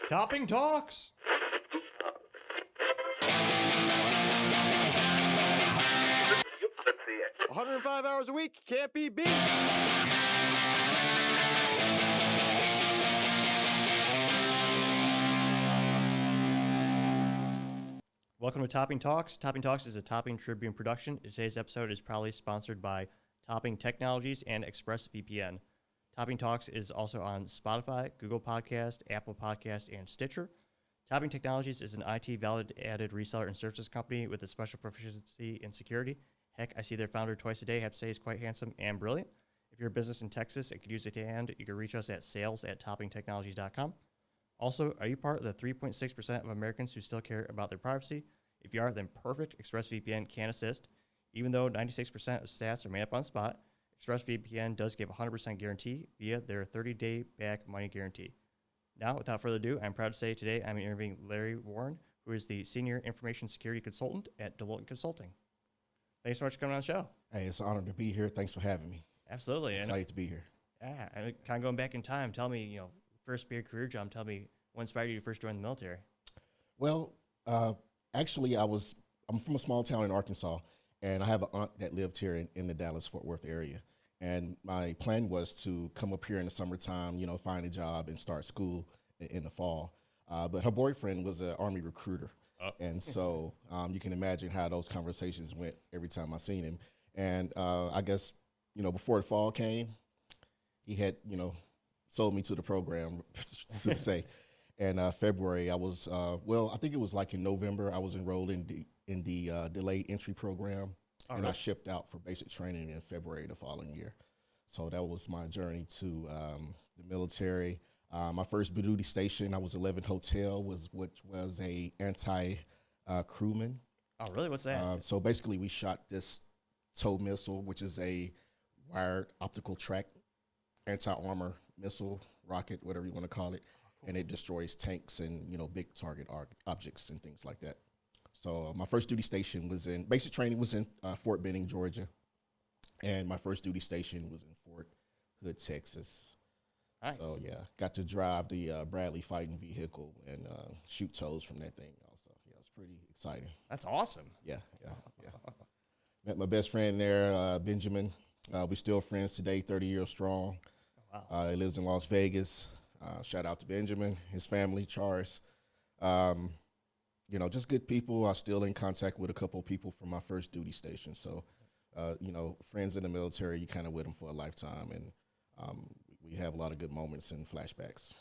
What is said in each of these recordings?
Topping Talks. 105 hours a week, can't be beat. Welcome to Topping Talks. Topping Talks is a Topping Tribune production. Today's episode is proudly sponsored by Topping Technologies and ExpressVPN. Topping Talks is also on Spotify, Google Podcast, Apple Podcast, and Stitcher. Topping Technologies is an IT validated reseller and services company with a special proficiency in security. Heck, I see their founder twice a day. I have to say he's quite handsome and brilliant. If you're a business in Texas and could use a hand, you can reach us at sales@toppingtechnologies.com. Also, are you part of the 3.6% of Americans who still care about their privacy? If you are, then perfect. ExpressVPN can assist. Even though 96% of stats are made up on spot, ExpressVPN does give a 100% guarantee via their 30-day back money guarantee. Now, without further ado, I'm proud to say today I'm interviewing Larry Warren, who is the Senior Information Security Consultant at Deloitte Consulting. Thanks so much for coming on the show. Hey, it's an honor to be here. Thanks for having me. Absolutely. Excited to be here. Yeah, and kind of going back in time, tell me, first big career job, tell me what inspired you to first join the military? Well, actually, I'm from a small town in Arkansas, and I have an aunt that lived here in the Dallas-Fort Worth area. And my plan was to come up here in the summertime, find a job and start school in the fall. But her boyfriend was an Army recruiter. Oh. And so you can imagine how those conversations went every time I seen him. And I guess, before the fall came, he had, sold me to the program, so to say. And February, I was, I think it was like in November, I was enrolled in the delayed entry program. And I shipped out for basic training in February the following year. So that was my journey to the military. My first duty station, I was 11 Hotel, which was a anti-crewman. Oh, really? What's that? So basically, we shot this TOW missile, which is a wired optical track anti-armor missile, rocket, whatever you want to call it. Cool. And it destroys tanks and, big target objects and things like that. So my first duty station was basic training was in Fort Benning, Georgia. And my first duty station was in Fort Hood, Texas. Nice. So, yeah, got to drive the Bradley fighting vehicle and shoot tows from that thing also. Yeah, it was pretty exciting. That's awesome. Yeah. Met my best friend there, Benjamin. We're still friends today, 30 years strong. Oh, wow. He lives in Las Vegas. Shout out to Benjamin, his family, Charles. Just good people. I'm still in contact with a couple of people from my first duty station. So, friends in the military, you kind of with them for a lifetime. And we have a lot of good moments and flashbacks.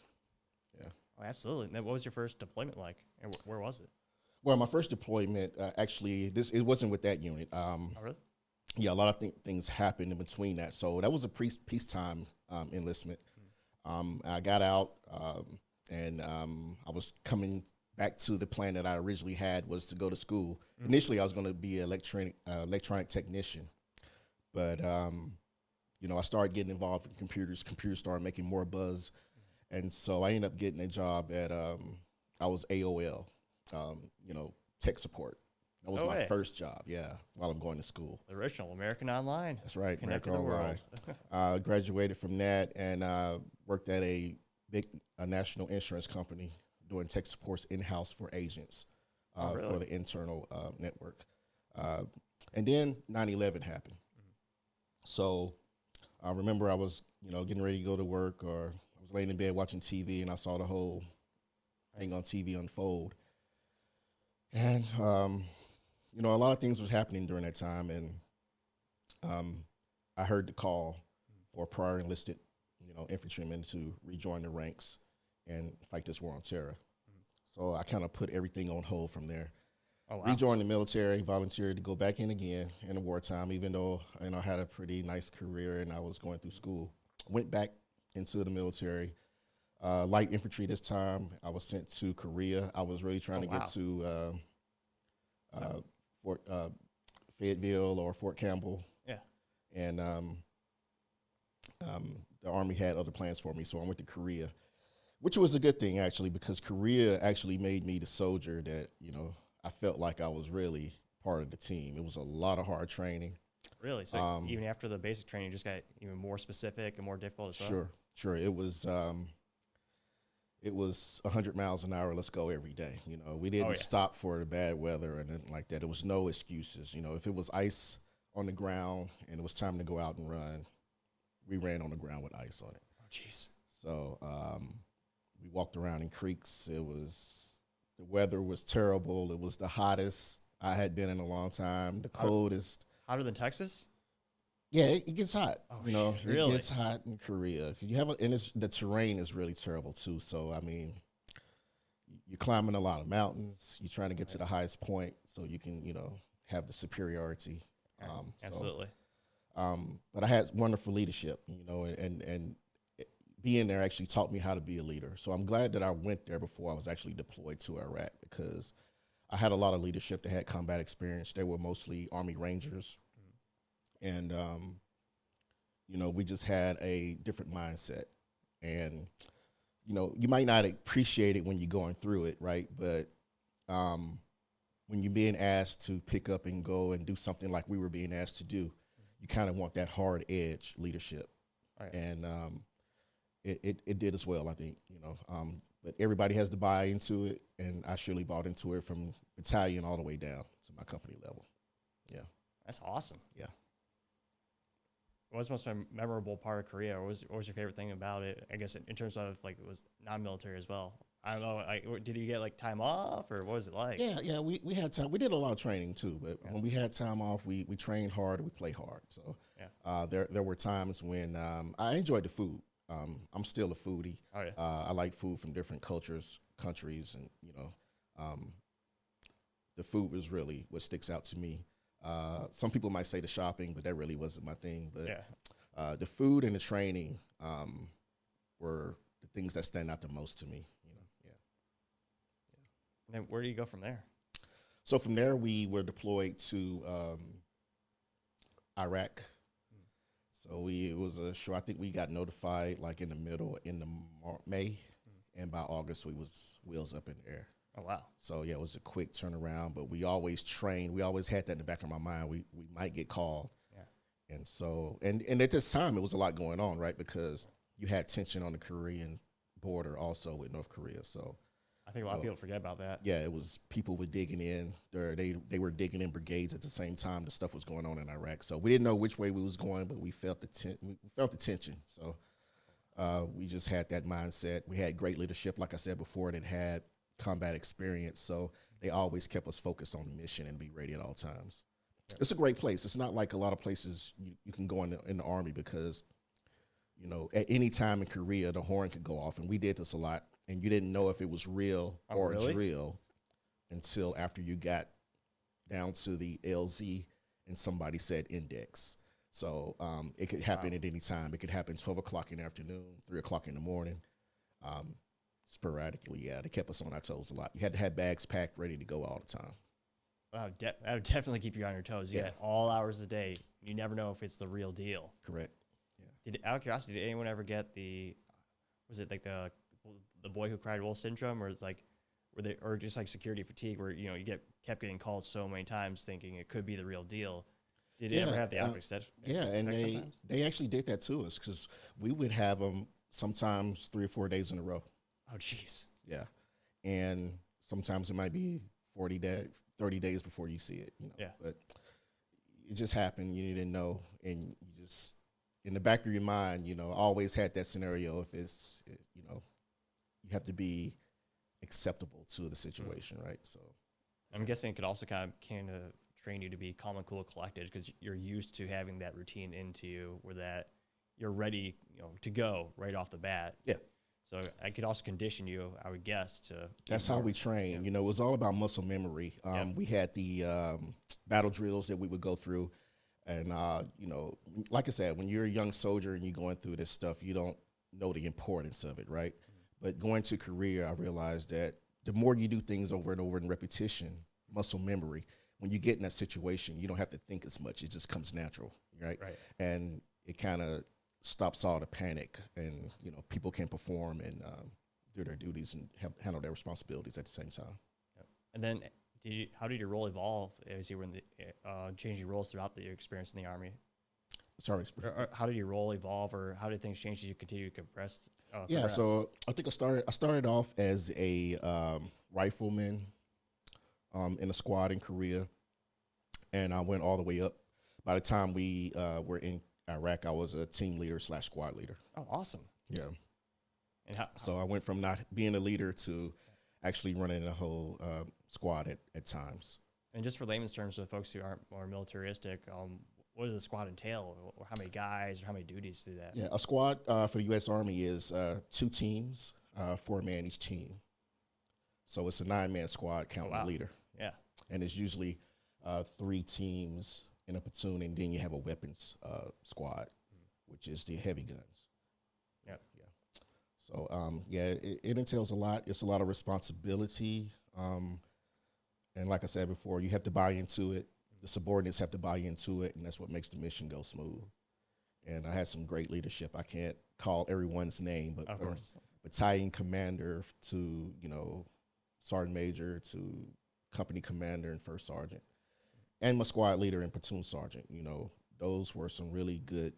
Yeah. Oh, absolutely. And then what was your first deployment like? And where was it? Well, my first deployment, actually, it wasn't with that unit. Oh, really? Yeah, a lot of things happened in between that. So that was a peacetime enlistment. I got out and I was coming back to the plan that I originally had was to go to school. Mm-hmm. Initially, I was going to be an electronic technician. But, I started getting involved in computers. Computers started making more buzz. Mm-hmm. And so I ended up getting a job at, I was AOL, tech support. That was my first job, while I'm going to school. The original American Online. That's right, Connected American Online. Graduated from that and worked at a big national insurance company doing tech supports in-house for agents for the internal network. And then 9/11 happened. Mm-hmm. So I remember I was, getting ready to go to work, or I was laying in bed watching TV, and I saw the whole thing on TV unfold. And, a lot of things was happening during that time, and I heard the call for a prior enlisted, infantryman to rejoin the ranks and fight this war on terror. Mm-hmm. So I kind of put everything on hold from there. Oh, wow. Rejoined the military, volunteered to go back in again in the wartime, even though I had a pretty nice career and I was going through school. Went back into the military, light infantry this time. I was sent to Korea. I was really trying to get to Fort Fayetteville or Fort Campbell. Yeah. And the Army had other plans for me, so I went to Korea, which was a good thing, actually, because Korea actually made me the soldier that, I felt like I was really part of the team. It was a lot of hard training. Really? So even after the basic training, you just got even more specific and more difficult as well? Sure. It was, it was 100 miles an hour. Let's go every day. You know, we Oh didn't yeah. stop for the bad weather and anything like that. It was no excuses. You know, if it was ice on the ground and it was time to go out and run, we ran on the ground with ice on it. Oh jeez. So we walked around in creeks. The weather was terrible. It was the hottest I had been in a long time. The coldest. Hotter than Texas? Yeah, it gets hot. Oh, you know, shit, really? It gets hot in Korea. 'Cause the terrain is really terrible too. So I mean, you're climbing a lot of mountains. You're trying to get to the highest point so you can, have the superiority. Absolutely. But I had wonderful leadership, and being there actually taught me how to be a leader. So I'm glad that I went there before I was actually deployed to Iraq, because I had a lot of leadership that had combat experience. They were mostly Army Rangers. And, we just had a different mindset. And, you might not appreciate it when you're going through it, right? But when you're being asked to pick up and go and do something like we were being asked to do, you kind of want that hard edge leadership. Right. And it did as well, I think, but everybody has to buy into it. And I surely bought into it from battalion all the way down to my company level. Yeah. That's awesome. Yeah. What was the most memorable part of Korea? What was your favorite thing about it? I guess in terms of like, it was non-military as well. I don't know. Did you get like time off, or what was it like? Yeah. We had time. We did a lot of training too, but when we had time off, we trained hard and we played hard. So there were times when I enjoyed the food. I'm still a foodie. Oh yeah. I like food from different cultures, countries, and the food was really what sticks out to me. Some people might say the shopping, but that really wasn't my thing. But the food and the training were the things that stand out the most to me. And then where do you go from there? So from there, we were deployed to Iraq. So it was a show. I think we got notified like in the middle, May, and by August we was wheels up in the air. Oh wow. So yeah, it was a quick turnaround, but we always trained. We always had that in the back of my mind. We might get called. Yeah. And so and at this time it was a lot going on, right? Because you had tension on the Korean border also with North Korea. So I think a lot of people forget about that. yeah, it was people were digging in. They were digging in brigades at the same time the stuff was going on in Iraq. So we didn't know which way we was going, but we felt the tension. So we just had that mindset. We had great leadership, like I said before, that had combat experience. So they always kept us focused on the mission and be ready at all times. Yeah. It's a great place. It's not like a lot of places you can go in the Army, because, at any time in Korea, the horn could go off. And we did this a lot. And you didn't know if it was real or a drill until after you got down to the LZ and somebody said index. So it could happen at any time. It could happen 12 o'clock in the afternoon, 3 o'clock in the morning. Sporadically, yeah. They kept us on our toes a lot. You had to have bags packed, ready to go all the time. That would definitely keep you on your toes. Yeah. All hours of the day. You never know if it's the real deal. Correct. Yeah. Out of curiosity, did anyone ever get was it like the boy who cried wolf syndrome, or it's like, or just like security fatigue, where you kept getting called so many times thinking it could be the real deal? Did you ever have the opposite? Yeah, and they actually did that to us, because we would have them sometimes 3 or 4 days in a row. Oh, jeez. Yeah, and sometimes it might be 30 days before you see it. Yeah, but it just happened. You didn't know, and you just in the back of your mind, always had that scenario. If it's you have to be acceptable to the situation, right? So I'm guessing it could also kind of train you to be calm and cool, collected, because you're used to having that routine into you, where that you're ready, to go right off the bat. Yeah. So I could also condition you, I would guess, to. That's how we train. Yeah. It was all about muscle memory. We had the battle drills that we would go through, and like I said, when you're a young soldier and you're going through this stuff, you don't know the importance of it, right? But going to Korea, I realized that the more you do things over and over in repetition, muscle memory, when you get in that situation, you don't have to think as much. It just comes natural, right? Right. And it kind of stops all the panic, and, people can perform and do their duties and handle their responsibilities at the same time. Yep. And then how did your role evolve as you were changing roles throughout your experience in the Army? sorry. Or how did your role evolve, or how did things change as you continue to Yeah, progress? so I think I started off as a rifleman in a squad in Korea, and I went all the way up. By the time we were in Iraq, I was a team leader / squad leader. Oh, awesome. Yeah. And So I went from not being a leader to actually running a whole squad at times. and just for layman's terms, for the folks who aren't more militaristic, what does the squad entail, or how many guys, or how many duties do that? Yeah, a squad for the U.S Army is 2 teams, 4 man each team. So it's a 9-man squad counting the leader. Yeah. And it's usually 3 teams in a platoon, and then you have a weapons squad, which is the heavy guns. Yep. Yeah. So it entails a lot. It's a lot of responsibility, and like I said before, you have to buy into it. The subordinates have to buy into it, and that's what makes the mission go smooth. And I had some great leadership. I can't call everyone's name, but Of from course. battalion commander to sergeant major to company commander and first sergeant, and my squad leader and platoon sergeant. Those were some really good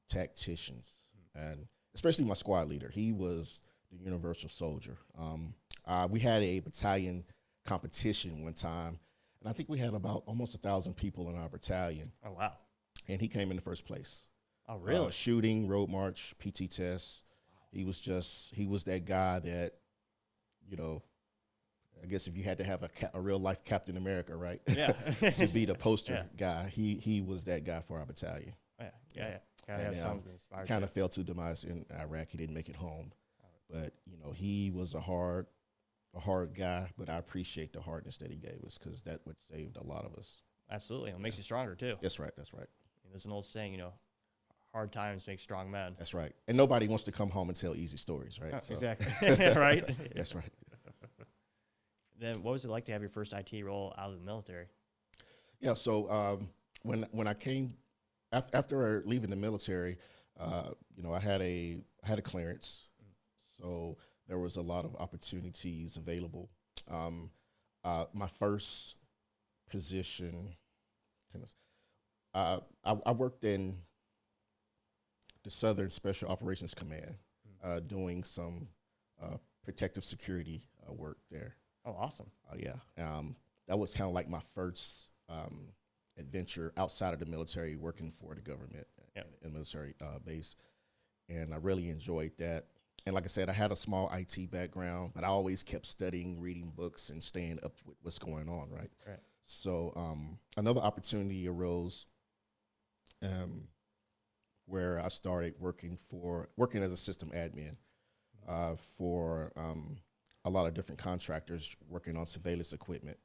tacticians, and especially my squad leader. He was the universal soldier. We had a battalion competition one time, and I think we had about almost 1,000 people in our battalion. Oh, wow. And he came in the first place. Oh, really? Shooting, road march, PT test. He was that guy that, I guess if you had to have a real life Captain America, right? Yeah. To be the poster guy, he was that guy for our battalion. Yeah. Gotta have something that inspires Kind you. of fell to demise in Iraq. He didn't make it home, but he was a hard guy. But I appreciate the hardness that he gave us, because that what saved a lot of us. Absolutely. It makes you stronger, too. That's right. There's an old saying, hard times make strong men. That's right. And nobody wants to come home and tell easy stories, right? Exactly. Right? That's right. Then what was it like to have your first IT role out of the military? Yeah. So when I came after leaving the military, I had a clearance, so there was a lot of opportunities available. My first position, I worked in the Southern Special Operations Command, doing some protective security work there. Oh, awesome. That was kind of like my first adventure outside of the military, working for the government in a military base. And I really enjoyed that. And like I said, I had a small IT background, but I always kept studying, reading books, and staying up with what's going on, right? Right. So another opportunity arose where I started working as a system admin for a lot of different contractors working on surveillance equipment.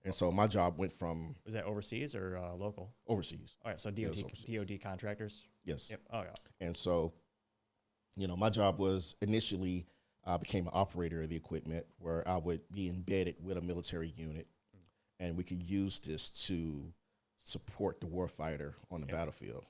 And so my job went from... Was that overseas or local? Overseas. All right, so DOD contractors? Yes. Yep. Oh, yeah. And so, my job was initially, I became an operator of the equipment, where I would be embedded with a military unit, and we could use this to support the warfighter on the battlefield.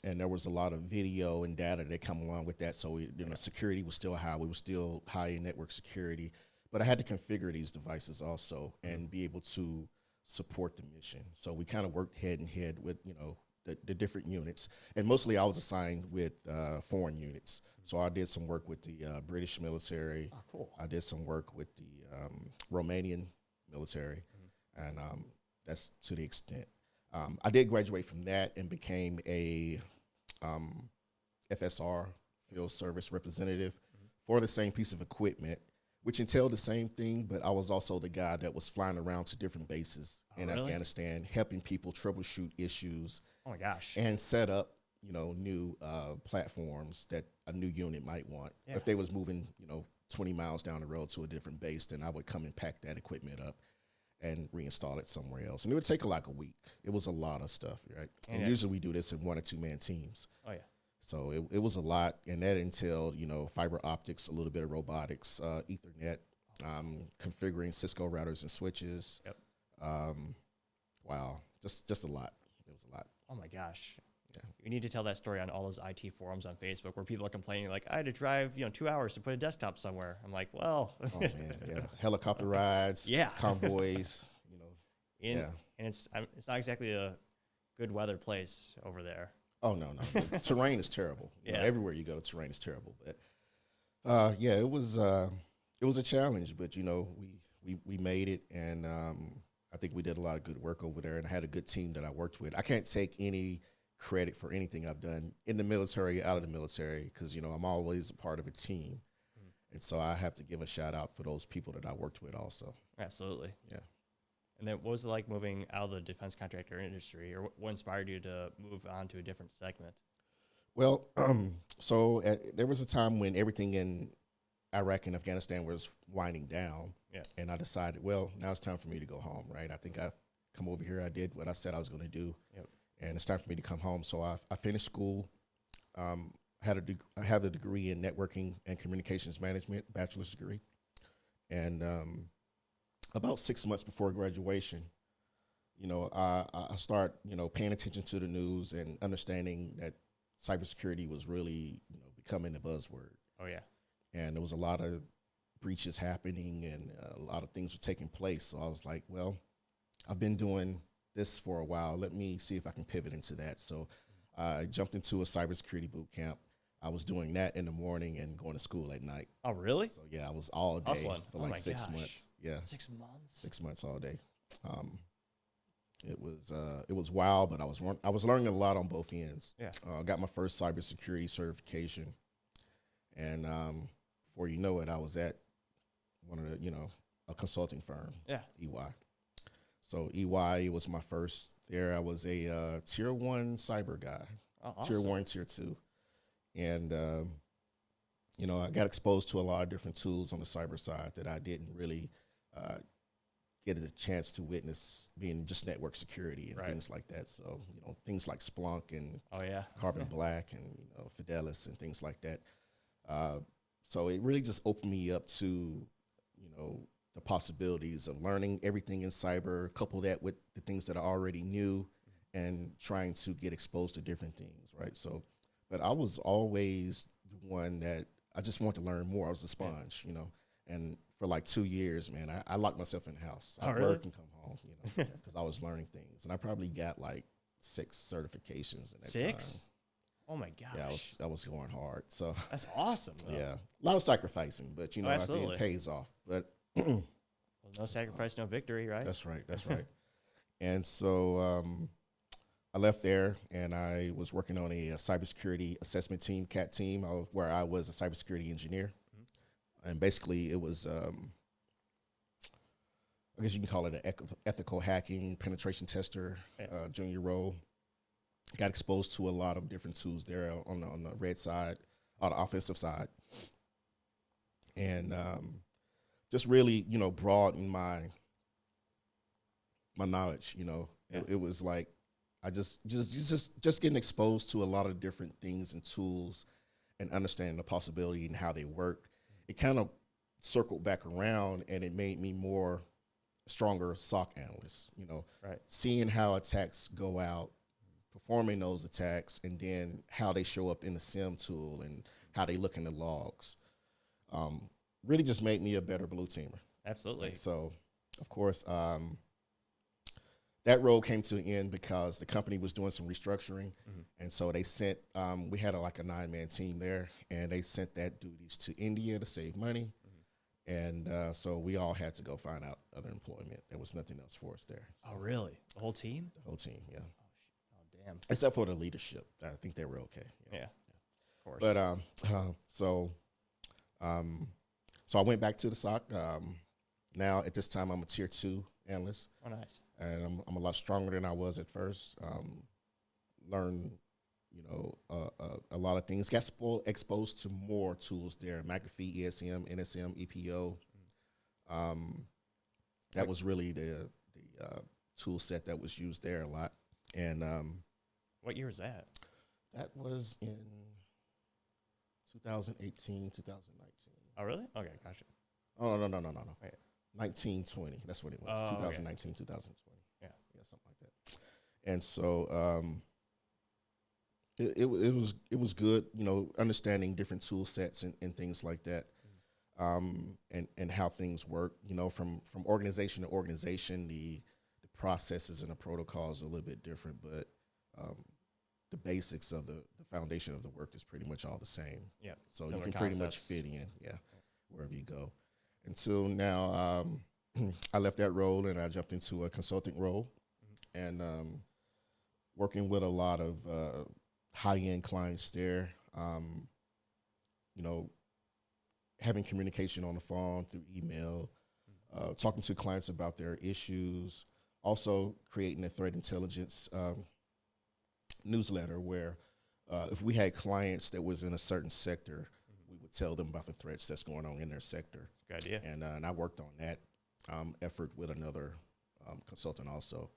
And there was a lot of video and data that come along with that. So, security was still high. We were still high in network security. But I had to configure these devices also and be able to support the mission. So we kind of worked head in head with, the different units. And mostly I was assigned with foreign units. So I did some work with the British military. Oh, cool. I did some work with the Romanian military. And that's to the extent. I did graduate from that and became a FSR, field service representative, for the same piece of equipment, which entailed the same thing, but I was also the guy that was flying around to different bases in Afghanistan, helping people troubleshoot issues. Oh my gosh. And set up, new platforms that a new unit might want. Yeah. If they was moving, 20 miles down the road to a different base, then I would come and pack that equipment up and reinstall it somewhere else. And it would take like a week. It was a lot of stuff, right? And usually we do this in 1 or 2 man teams. Oh, yeah. So it was a lot, and that entailed, fiber optics, a little bit of robotics, Ethernet, configuring Cisco routers and switches. Yep. Wow, just a lot. It was a lot. Oh my gosh. Yeah. You need to tell that story on all those IT forums on Facebook where people are complaining like, I had to drive 2 hours to put a desktop somewhere. I'm like, well. Oh man, yeah. Helicopter rides, convoys, And it's not exactly a good weather place over there. Oh no, no, the terrain is terrible. You know, Yeah. everywhere you go, the terrain is terrible. But yeah, it was a challenge, but you know, we made it, and I think we did a lot of good work over there, and I had a good team that I worked with. I can't take any credit for anything I've done in the military, out of the military, because you know I'm always a part of a team, and so I have to give a shout out for those people that I worked with also. Absolutely. Yeah. And then what was it like moving out of the defense contractor industry, or what inspired you to move on to a different segment? Well, there was a time when everything in Iraq and Afghanistan was winding down, Yeah. and I decided, well, now it's time for me to go home, right? I think I come over here, I did what I said I was going to do, Yep. and it's time for me to come home. So I finished school. I have a degree in networking and communications management, bachelor's degree, and about 6 months before graduation, you know, I start, you know, paying attention to the news and understanding that cybersecurity was really, you know, becoming a buzzword. Oh yeah. And there was a lot of breaches happening and a lot of things were taking place. So I was like, well, I've been doing this for a while. Let me see if I can pivot into that. So I jumped into a cybersecurity boot camp. I was doing that in the morning and going to school at night. Oh really? So yeah, I was all day Hustling. for Oh like my 6 gosh. months. Yeah, 6 months. 6 months all day. It was wild, but I was learning a lot on both ends. Yeah. I got my first cybersecurity certification, and before you know it, I was at one of the, you know, a consulting firm, Yeah. EY. So EY was my first there. I was a tier 1 cyber guy, Oh, tier awesome. 1, tier 2, and you know, I got exposed to a lot of different tools on the cyber side that I didn't really get a chance to witness being just network security and Right. things like that. So, you know, things like Splunk and Oh yeah. Carbon Black and, you know, Fidelis and things like that. So it really just opened me up to, you know, the possibilities of learning everything in cyber, couple that with the things that I already knew and trying to get exposed to different things, right? So, but I was always the one that I just wanted to learn more. I was a sponge, you know, and for like 2 years, man, I locked myself in the house. Oh, I'd really? work and come home, you know, because I was learning things. And I probably got like 6 certifications in that 6? time. Oh my gosh. Yeah, I was going hard. So That's awesome. Though. yeah, a lot of sacrificing, but you know, I think absolutely. it pays off. But Well, no sacrifice, no victory, right? that's right, that's right. And so I left there, and I was working on a cybersecurity assessment team, CAT team, where I was a cybersecurity engineer. And basically, it was, I guess you can call it an ethical hacking penetration tester, junior role. Got exposed to a lot of different tools there on the red side, on the offensive side, and just really, you know, broadened my knowledge. You know, it was like I just getting exposed to a lot of different things and tools, and understanding the possibility and how they work. It kind of circled back around, and it made me more stronger SOC analyst. You know, Right. seeing how attacks go out, performing those attacks, and then how they show up in the SIM tool and how they look in the logs. Really just made me a better blue teamer. Absolutely. Right? So, of course, that role came to an end because the company was doing some restructuring. And so they sent, we had like a 9-man team there, and they sent that duties to India to save money. And so we all had to go find out other employment. There was nothing else for us there. So Oh, really? The whole team? the whole team, yeah. Oh, damn. Except for the leadership. I think they were okay. Yeah. Of course. But so I went back to the SOC. Now at this time I'm a tier 2 analyst, Oh, nice. and I'm a lot stronger than I was at first. Learned, you know, a lot of things. Got exposed to more tools there: McAfee, ESM, NSM, EPO. That was really the tool set that was used there a lot. And What year was that? that was in 2018, 2019. Oh, really? Okay, gotcha. Oh, no. Wait. 1920. That's what it was. Oh, okay. 2019, 2020. Yeah. Yeah, something like that. And so it was good, you know, understanding different tool sets and things like that, and how things work. You know, from organization to organization, the processes and the protocols are a little bit different, but the basics of the foundation of the work is pretty much all the same. Yeah. So Similar you can pretty much concepts. fit in, wherever you go. And so now I left that role and I jumped into a consulting role, and working with a lot of high-end clients there. You know, having communication on the phone, through email, talking to clients about their issues, also creating a threat intelligence newsletter where if we had clients that was in a certain sector, we would tell them about the threats that's going on in their sector. Good idea. And I worked on that effort with another consultant also.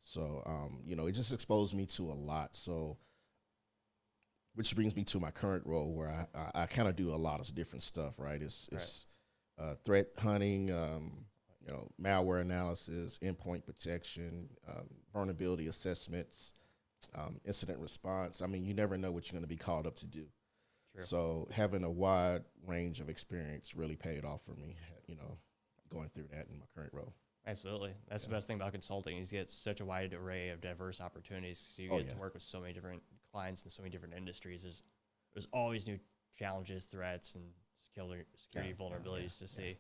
So, it just exposed me to a lot. So, which brings me to my current role where I kind of do a lot of different stuff, right? It's threat hunting, malware analysis, endpoint protection, vulnerability assessments, incident response. I mean, you never know what you're going to be called up to do. True. So having a wide range of experience really paid off for me, going through that in my current role. Absolutely. That's the best thing about consulting is you get such a wide array of diverse opportunities. So you get to work with so many different clients in so many different industries. There's always new challenges, threats, and security vulnerabilities to see.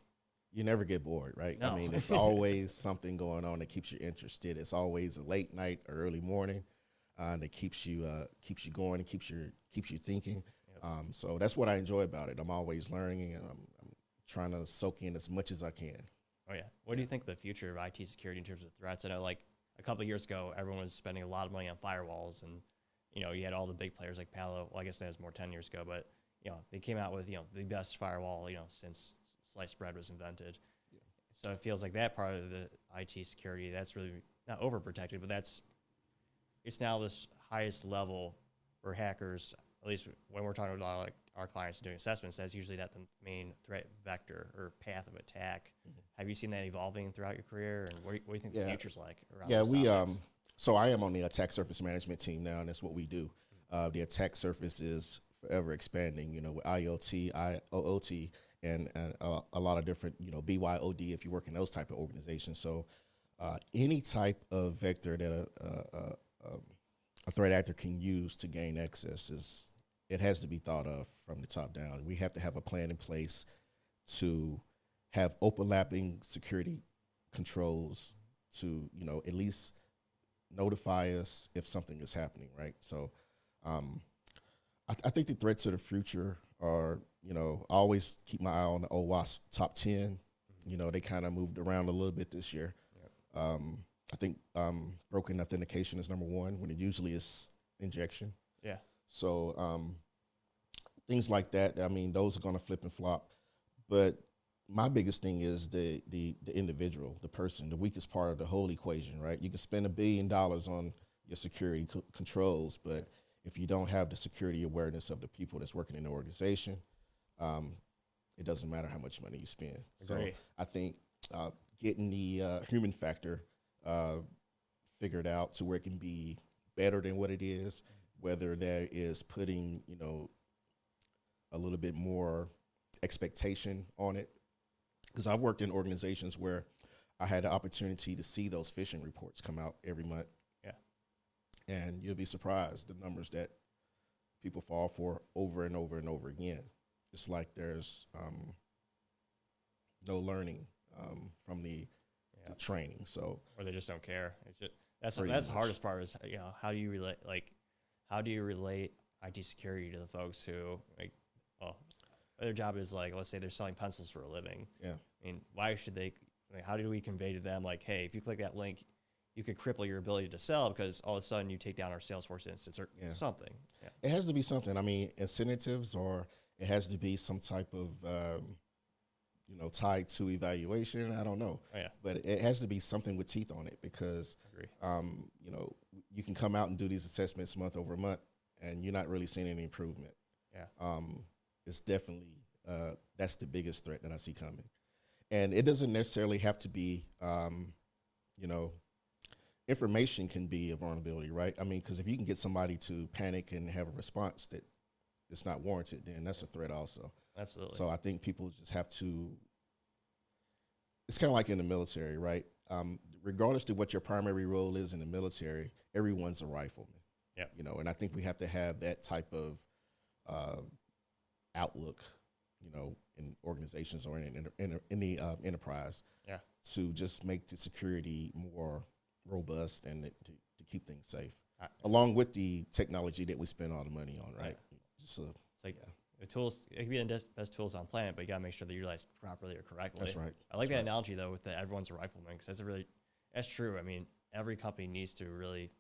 You never get bored, right? No. I mean, it's always something going on that keeps you interested. It's always a late night or early morning that keeps you going and keeps you thinking. Yep. So that's what I enjoy about it. I'm always learning, and I'm trying to soak in as much as I can. Oh, yeah. What do you think the future of IT security in terms of threats? I know, like, a couple of years ago, everyone was spending a lot of money on firewalls, and, you had all the big players like Palo. Well, I guess that was more 10 years ago, but, they came out with, the best firewall, since sliced bread was invented. Yeah. So it feels like that part of the IT security, that's really not overprotected, but it's now this highest level where hackers, at least when we're talking about like our clients doing assessments, that's usually not the main threat vector or path of attack. Mm-hmm. Have you seen that evolving throughout your career, and what do you think the future's like around those topics? So I am on the attack surface management team now, and that's what we do. The attack surface is forever expanding, with IoT, IOOT, and a lot of different, BYOD if you work in those type of organizations. So any type of vector that a threat actor can use to gain access it has to be thought of from the top down. We have to have a plan in place to have overlapping security controls to, at least notify us if something is happening, right? So I think the threats of the future are, I always keep my eye on the OWASP top 10. They kind of moved around a little bit this year. Yep. I think broken authentication is number one when it usually is injection. Yeah. So things like that, I mean, those are going to flip and flop. But my biggest thing is the individual, the person, the weakest part of the whole equation, right? You can spend $1 billion on your security controls, but if you don't have the security awareness of the people that's working in the organization, it doesn't matter how much money you spend. Agree. So I think getting the human factor figured out to where it can be better than what it is, whether there is putting, a little bit more expectation on it. Because I've worked in organizations where I had the opportunity to see those phishing reports come out every month. Yeah. And you'll be surprised the numbers that people fall for over and over and over again. It's like there's no learning from the training. So, or they just don't care. It's just, that's the hardest part is, how do you relate IT security to the folks who their job is like, let's say they're selling pencils for a living. Yeah. I mean, why should they, how do we convey to them like, hey, if you click that link, you could cripple your ability to sell because all of a sudden you take down our Salesforce instance or something. Yeah. It has to be something. I mean, incentives, or it has to be some type of, tied to evaluation. I don't know. Oh, yeah. But it has to be something with teeth on it because, you can come out and do these assessments month over month and you're not really seeing any improvement. Yeah. It's definitely, that's the biggest threat that I see coming. And it doesn't necessarily have to be, information can be a vulnerability, right? I mean, because if you can get somebody to panic and have a response that it's not warranted, then that's a threat also. Absolutely. So I think people just have to, it's kind of like in the military, right? Regardless of what your primary role is in the military, everyone's a rifleman. Yeah. You know, and I think we have to have that type of outlook, you know, in organizations or in the enterprise, Yeah. to just make the security more robust and to keep things safe, I- along with the technology that we spend all the money on, right? It's like the tools, it can be the best tools on planet, but you got to make sure they're utilized properly or correctly. That's right. I like that analogy though with the everyone's a rifleman, because that's true. I mean, every company needs to really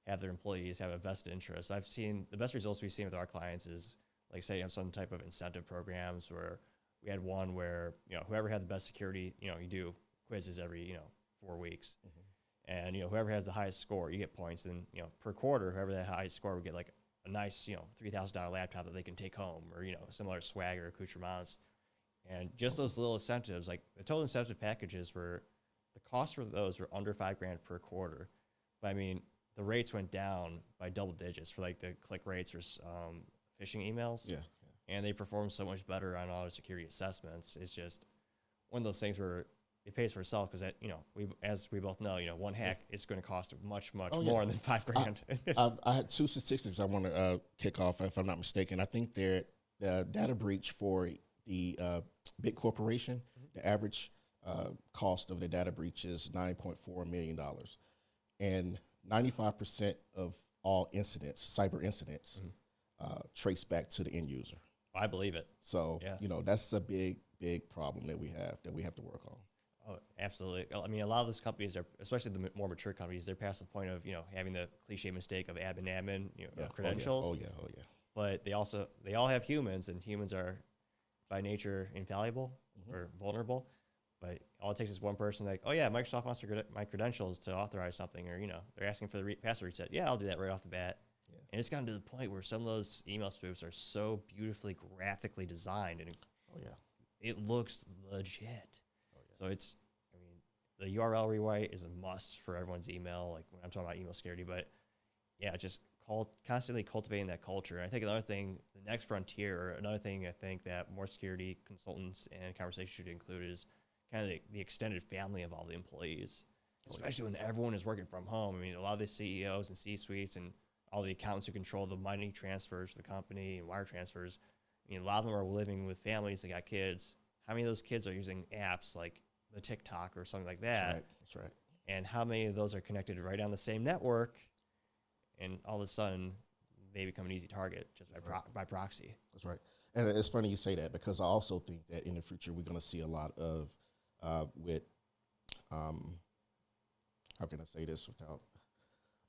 have their employees have a vested interest. I've seen the best results we've seen with our clients is, like, say you have some type of incentive programs where we had one where, you know, whoever had the best security, you know, you do quizzes every, you know, 4 weeks. And, you know, whoever has the highest score, you get points. And, you know, per quarter, whoever the highest score would get like a nice, you know, $3,000 laptop that they can take home, or, you know, similar swag or accoutrements. And just those little incentives, like the total incentive packages were, the cost for those were under $5,000 per quarter. But I mean, the rates went down by double digits for like the click rates or phishing emails. Yeah. And they perform so much better on auto security assessments. It's just one of those things where it pays for itself, because, you know, as we both know, you know, one hack is going to cost much more than $5,000. I had 2 statistics I want to kick off, if I'm not mistaken. I think that the data breach for the big corporation, the average cost of the data breach is $9.4 million. And 95% of all incidents, cyber incidents, trace back to the end user. I believe it. So, yeah. you know, that's a big problem that we have to work on. Oh, absolutely. I mean, a lot of those companies are, especially the more mature companies, they're past the point of, you know, having the cliche mistake of admin, you know, credentials. Oh yeah. But they all have humans, and humans are by nature infallible or vulnerable. But all it takes is one person like, oh yeah, Microsoft wants my credentials to authorize something, or, you know, they're asking for the password reset. Yeah, I'll do that right off the bat. Yeah. And it's gotten to the point where some of those email spoofs are so beautifully graphically designed, and it looks legit. So it's, I mean, the URL rewrite is a must for everyone's email, like when I'm talking about email security. But yeah, just constantly cultivating that culture. And I think another thing, the next frontier, or another thing I think that more security consultants and conversations should include, is kind of the extended family of all the employees, especially when everyone is working from home. I mean, a lot of the CEOs and C-suites and all the accountants who control the money transfers to the company and wire transfers, I mean, a lot of them are living with families that got kids. How many of those kids are using apps like the TikTok or something like that? That's right. And how many of those are connected right on the same network, and all of a sudden they become an easy target just by proxy? That's right. And it's funny you say that, because I also think that in the future we're going to see a lot of how can I say this without,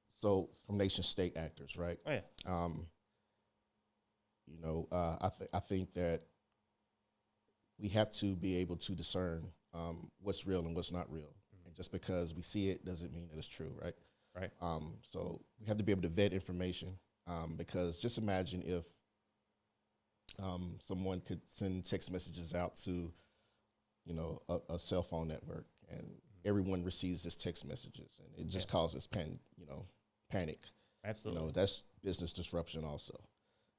so from nation state actors, right? Oh yeah. You know, I think that we have to be able to discern what's real and what's not real. And just because we see it doesn't mean that it's true, right? Right. So we have to be able to vet information, because just imagine if someone could send text messages out to, you know, a cell phone network, and everyone receives this text messages, and it just causes panic. Absolutely. You know, that's business disruption also.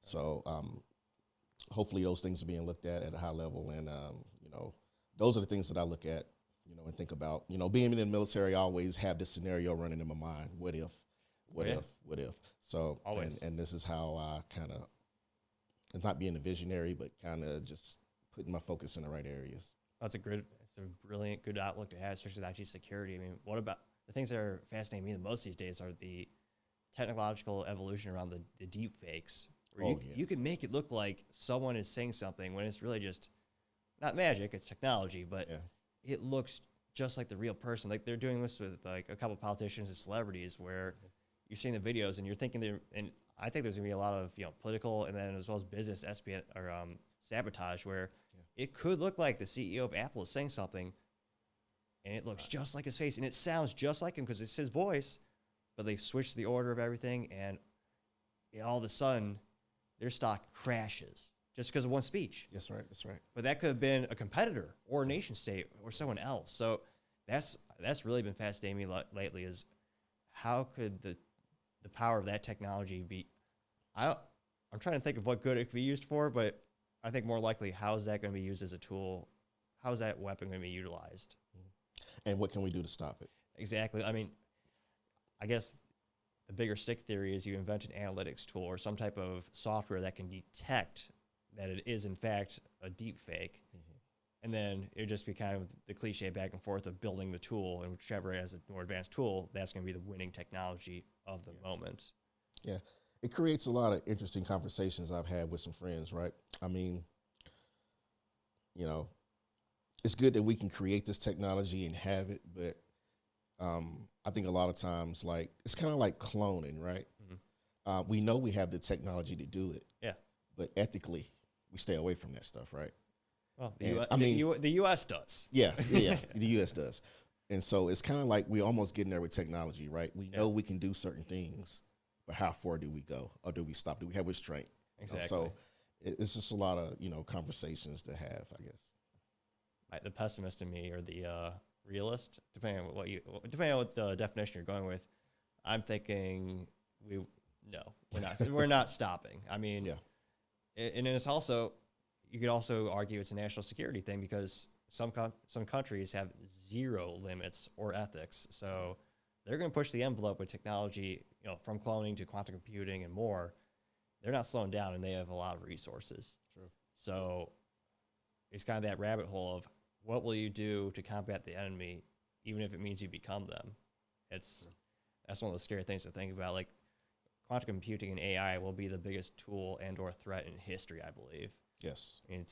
So hopefully those things are being looked at a high level, and you know, those are the things that I look at, you know, and think about. You know, being in the military, I always have this scenario running in my mind: what if? So always. And this is how I kind of, it's not being a visionary, but kind of just putting my focus in the right areas. It's a brilliant, good outlook to have, especially with IT security. I mean, what about the things that are fascinating me the most these days are the technological evolution around the deep fakes, where you can make it look like someone is saying something when it's really just not magic, it's technology, but it looks just like the real person. Like they're doing this with like a couple of politicians and celebrities, where you're seeing the videos and you're thinking and I think there's gonna be a lot of, you know, political and then as well as business espionage or sabotage, where it could look like the CEO of Apple is saying something, and it looks just like his face, and it sounds just like him because it's his voice, but they've switched the order of everything, and all of a sudden, their stock crashes just because of one speech. That's right. But that could have been a competitor or a nation state or someone else. So that's really been fascinating me lately, is how could the power of that technology be? I'm trying to think of what good it could be used for, but I think more likely, how is that going to be used as a tool? How is that weapon going to be utilized? And what can we do to stop it? Exactly. I mean, I guess the bigger stick theory is you invent an analytics tool or some type of software that can detect that it is in fact a deep fake. And then it would just be kind of the cliche back and forth of building the tool, and whichever has a more advanced tool, that's going to be the winning technology of the moment. Yeah. It creates a lot of interesting conversations I've had with some friends, right? I mean, you know, it's good that we can create this technology and have it, but I think a lot of times, like, it's kind of like cloning, right? We know we have the technology to do it. Yeah. But ethically, we stay away from that stuff, right? Well, the U.S. does. Yeah, the U.S. does. And so it's kind of like we're almost getting there with technology, right? We know we can do certain things, but how far do we go? Or do we stop? Do we have restraint? Exactly. So it's just a lot of, conversations to have, I guess. The pessimist in me or the realist, depending on what the definition you're going with, I'm thinking we're not stopping. I mean, and it's also, you could also argue it's a national security thing because some countries have zero limits or ethics. So they're going to push the envelope with technology, from cloning to quantum computing and more. They're not slowing down, and they have a lot of resources. True. So it's kind of that rabbit hole of what will you do to combat the enemy, even if it means you become them. That's one of the scary things to think about. Like, quantum computing and AI will be the biggest tool and or threat in history, I believe. Yes. I mean,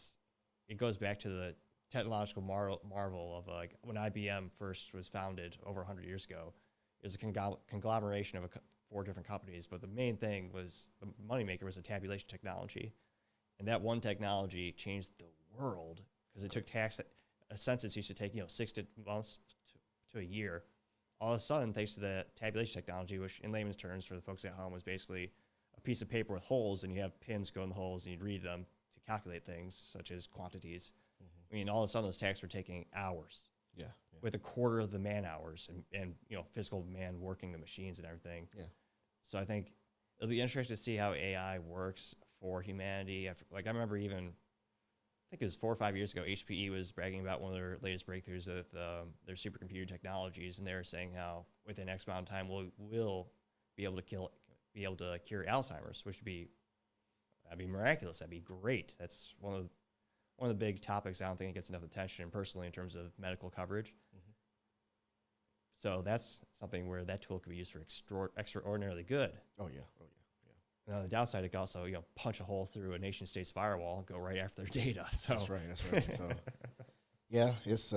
it goes back to the technological marvel of like when IBM first was founded over 100 years ago. It was a conglomeration of 4 different companies, but the main thing was the moneymaker was the tabulation technology, and that one technology changed the world because it took a census used to take 6 months to a year. All of a sudden, thanks to the tabulation technology, which in layman's terms for the folks at home was basically a piece of paper with holes, and you have pins go in the holes, and you'd read them to calculate things such as quantities. I mean, all of a sudden, those tasks were taking hours. Yeah. With a quarter of the man hours and physical man working the machines and everything. Yeah. So I think it'll be interesting to see how AI works for humanity. I remember I think it was 4 or 5 years ago, HPE was bragging about one of their latest breakthroughs with their supercomputer technologies, and they were saying how within X amount of time we'll be able to cure Alzheimer's, which that'd be miraculous. That'd be great. That's one of the big topics I don't think it gets enough attention personally in terms of medical coverage. So that's something where that tool could be used for extraordinarily good. Oh yeah. And on the downside, it could also punch a hole through a nation state's firewall and go right after their data. So That's right. So yeah, it's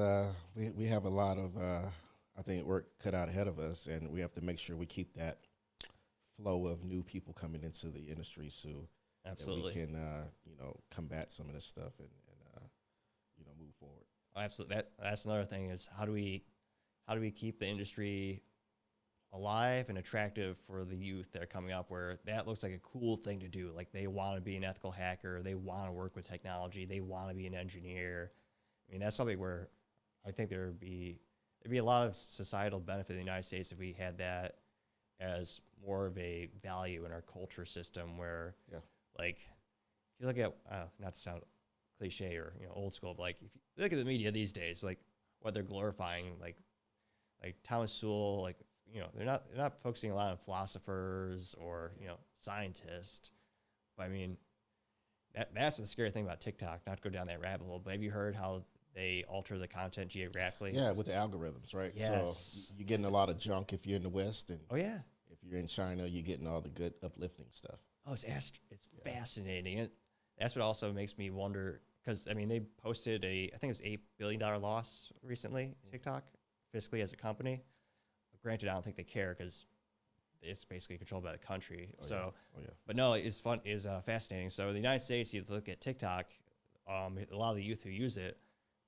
we have a lot of I think work cut out ahead of us, and we have to make sure we keep that flow of new people coming into the industry so absolutely that we can combat some of this stuff and move forward. Absolutely. That's another thing is how do we keep the industry alive and attractive for the youth that are coming up, where that looks like a cool thing to do. Like, they want to be an ethical hacker. They want to work with technology. They want to be an engineer. I mean, that's something where I think there'd be a lot of societal benefit in the United States if we had that as more of a value in our culture system where, like, if you look at, not to sound cliche or, old school, but like, if you look at the media these days, like what they're glorifying, like Thomas Sowell, like, they're not focusing a lot on philosophers or, scientists. But I mean, that's the scary thing about TikTok, not to go down that rabbit hole, but have you heard how they alter the content geographically? Yeah, with the algorithms, right? Yes. So you're getting a lot of junk if you're in the West, and if you're in China, you're getting all the good uplifting stuff. Oh, it's fascinating. That's what also makes me wonder, because I mean, they posted I think it was $8 billion loss recently, TikTok, fiscally as a company. Granted, I don't think they care because it's basically controlled by the country. But no, it's fascinating. So in the United States, you look at TikTok, a lot of the youth who use it,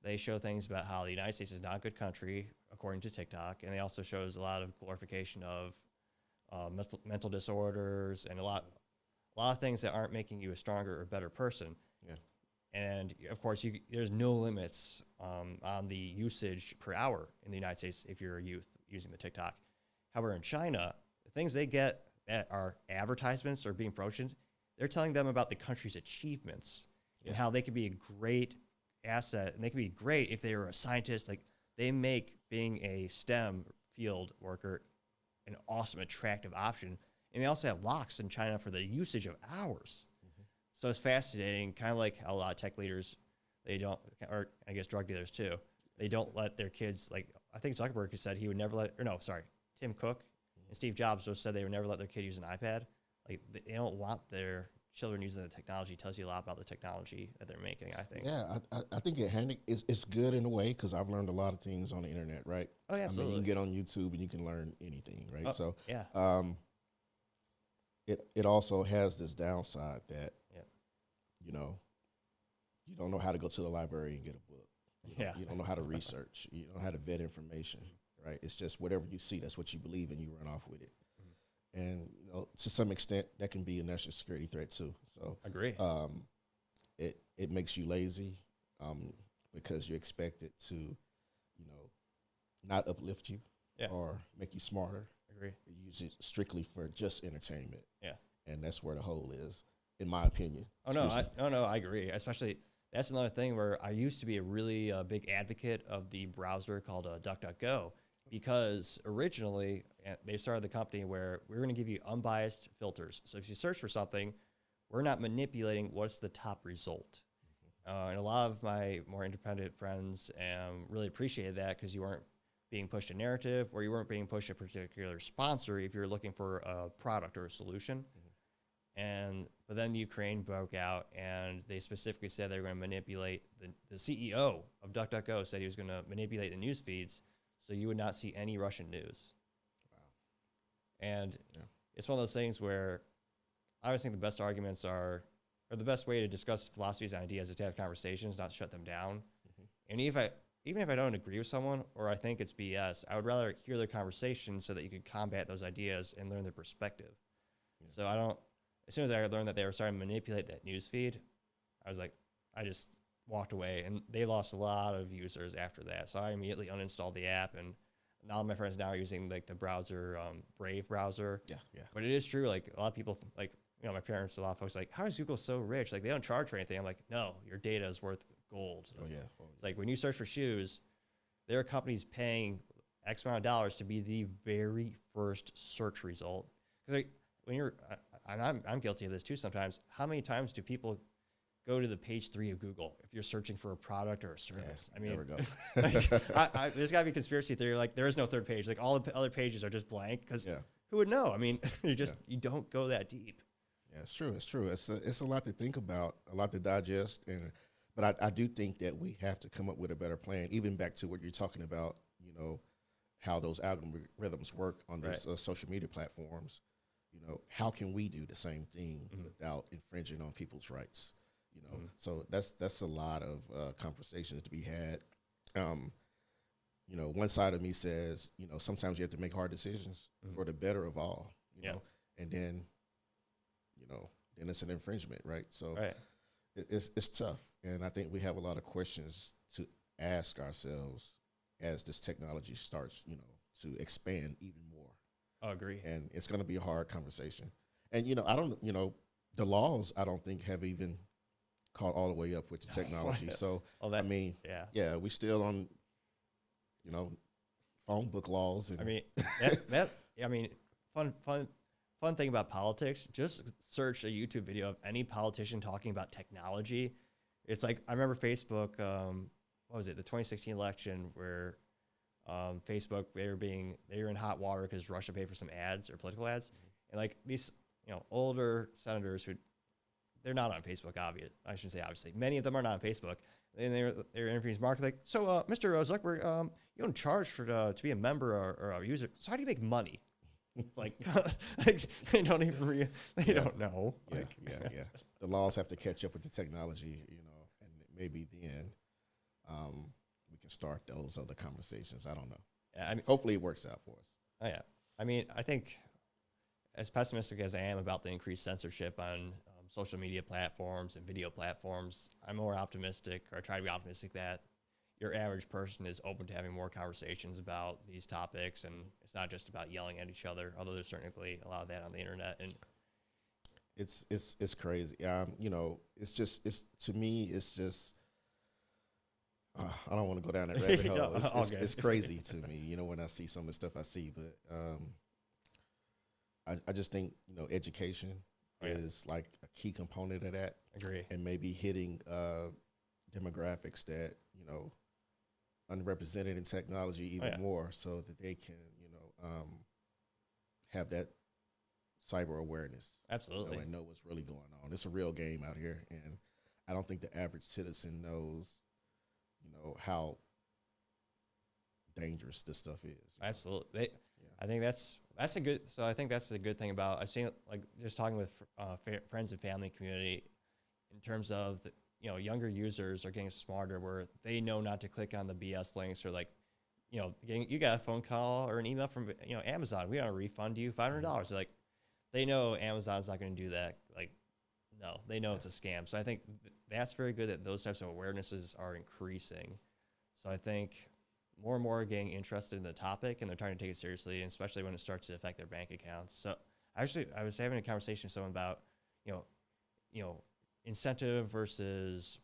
they show things about how the United States is not a good country, according to TikTok. And they also shows a lot of glorification of mental disorders and a lot of things that aren't making you a stronger or better person. Yeah. And of course, there's no limits on the usage per hour in the United States if you're a youth using the TikTok. However, in China, the things they get that are advertisements or being promoted, they're telling them about the country's achievements and how they could be a great asset, and they could be great if they were a scientist. Like, they make being a STEM field worker an awesome, attractive option And they also have locks in China for the usage of hours. So it's fascinating, kind of like how a lot of tech leaders, they don't, or I guess drug dealers too, they don't let their kids, like, I think Zuckerberg said he would never let, or no, sorry, Tim Cook and Steve Jobs both said they would never let their kid use an iPad. Like, they don't want their children using the technology. It tells you a lot about the technology that they're making, I think. Yeah, I think it's good in a way because I've learned a lot of things on the internet, right? Oh, yeah, absolutely. I mean, you can get on YouTube and you can learn anything, right? Oh, So yeah. It also has this downside that, Yep. you know, you don't know how to go to the library and get a book. You don't know how to research. You don't know how to vet information, right? It's just whatever you see, that's what you believe, and you run off with it. And, you know, to some extent, that can be a national security threat too. So Agree. It makes you lazy because you're expected to, you know, not uplift you or make you smarter. Agree. You use it strictly for just entertainment. Yeah. And that's where the hole is, in my opinion. Oh, no, I agree. Especially, that's another thing where I used to be a really big advocate of the browser called DuckDuckGo, because originally they started the company where we're going to give you unbiased filters. So if you search for something, we're not manipulating what's the top result. And a lot of my more independent friends really appreciated that because you weren't being pushed a narrative or you weren't being pushed a particular sponsor if you're looking for a product or a solution. But then the Ukraine broke out, and they specifically said they were going to manipulate the CEO of DuckDuckGo said he was going to manipulate the news feeds so you would not see any Russian news. Wow. And it's one of those things where I always think the best arguments or the best way to discuss philosophies and ideas is to have conversations, not shut them down. And even if I don't agree with someone or I think it's BS, I would rather hear their conversation so that you could combat those ideas and learn their perspective. So as soon as I learned that they were starting to manipulate that news feed, I just walked away, and they lost a lot of users after that. So I immediately uninstalled the app, and all my friends now are using like the browser, Brave browser. Yeah. But it is true, like a lot of people, like, you know, my parents, a lot of folks like, how is Google so rich? Like, they don't charge for anything. I'm like, no, your data is worth gold. It's like when you search for shoes, there are companies paying X amount of dollars to be the very first search result. Because like, when you're, and I'm guilty of this too sometimes, how many times do people go to the page 3 of Google if you're searching for a product or a service? I mean, there we go. like, there's got to be a conspiracy theory. Like, there is no third page. Like, all the other pages are just blank because who would know? I mean, you don't go that deep. Yeah, it's true. It's true. It's a lot to think about, a lot to digest. But I do think that we have to come up with a better plan, even back to what you're talking about, you know, how those algorithms work on these social media platforms. You know, how can we do the same thing without infringing on people's rights? You know, so that's a lot of conversations to be had. You know, one side of me says, you know, sometimes you have to make hard decisions for the better of all. You know, and then, you know, then it's an infringement, right? So it's tough, and I think we have a lot of questions to ask ourselves as this technology starts, you know, to expand even more. I agree. And it's going to be a hard conversation. And, you know, the laws, I don't think have even caught all the way up with the technology. So, I mean, we still on, you know, phone book laws. And I mean, fun thing about politics, just search a YouTube video of any politician talking about technology. It's like, I remember Facebook, what was it, the 2016 election where Facebook, they were in hot water because Russia paid for some ads or political ads. And like these, you know, older senators they're not on Facebook, I shouldn't say obviously. Many of them are not on Facebook. And they were interviewing Mark, like, so Mr. Zuckerberg, you don't charge to be a member or a user. So how do you make money? It's like, like they don't even don't know. Yeah. The laws have to catch up with the technology, you know, and maybe then we can start those other conversations. I don't know. Yeah, I mean, hopefully it works out for us. Oh, yeah. I mean, I think as pessimistic as I am about the increased censorship on social media platforms and video platforms, I'm more optimistic, or try to be optimistic, that your average person is open to having more conversations about these topics, and it's not just about yelling at each other, although there's certainly a lot of that on the internet. And it's crazy. You know, to me, it's just, I don't want to go down that rabbit hole. It's crazy to me, you know, when I see some of the stuff I see, but I just think, education is like a key component of that. Agree. And maybe hitting demographics that, unrepresented in technology even more, so that they can, have that cyber awareness. Absolutely. And know what's really going on. It's a real game out here, and I don't think the average citizen knows, how dangerous this stuff is. Absolutely. I think that's a good. So I think that's a good thing about. I've seen like just talking with friends and family community, in terms of the, younger users are getting smarter, where they know not to click on the BS links, or like, you got a phone call or an email from Amazon. We want to refund you $500. Like, they know Amazon's not going to do that. Like, no, they know it's a scam. So I think that's very good that those types of awarenesses are increasing. So I think more and more are getting interested in the topic, and they're trying to take it seriously, and especially when it starts to affect their bank accounts. So actually, I was having a conversation with someone about, incentive versus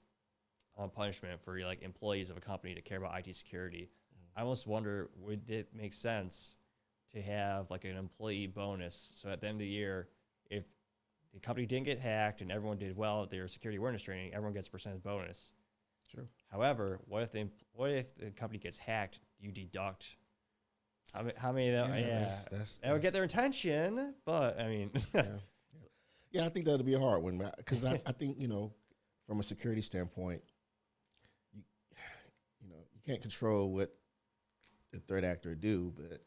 punishment for like employees of a company to care about IT security. I almost wonder, would it make sense to have like an employee bonus? So at the end of the year, if the company didn't get hacked and everyone did well at their security awareness training, everyone gets a percentage bonus. Sure. However, what if the company gets hacked? You deduct how many of them? That would get their attention, but I mean, yeah, I think that'll be a hard one, because I think, from a security standpoint, you can't control what the threat actor do, but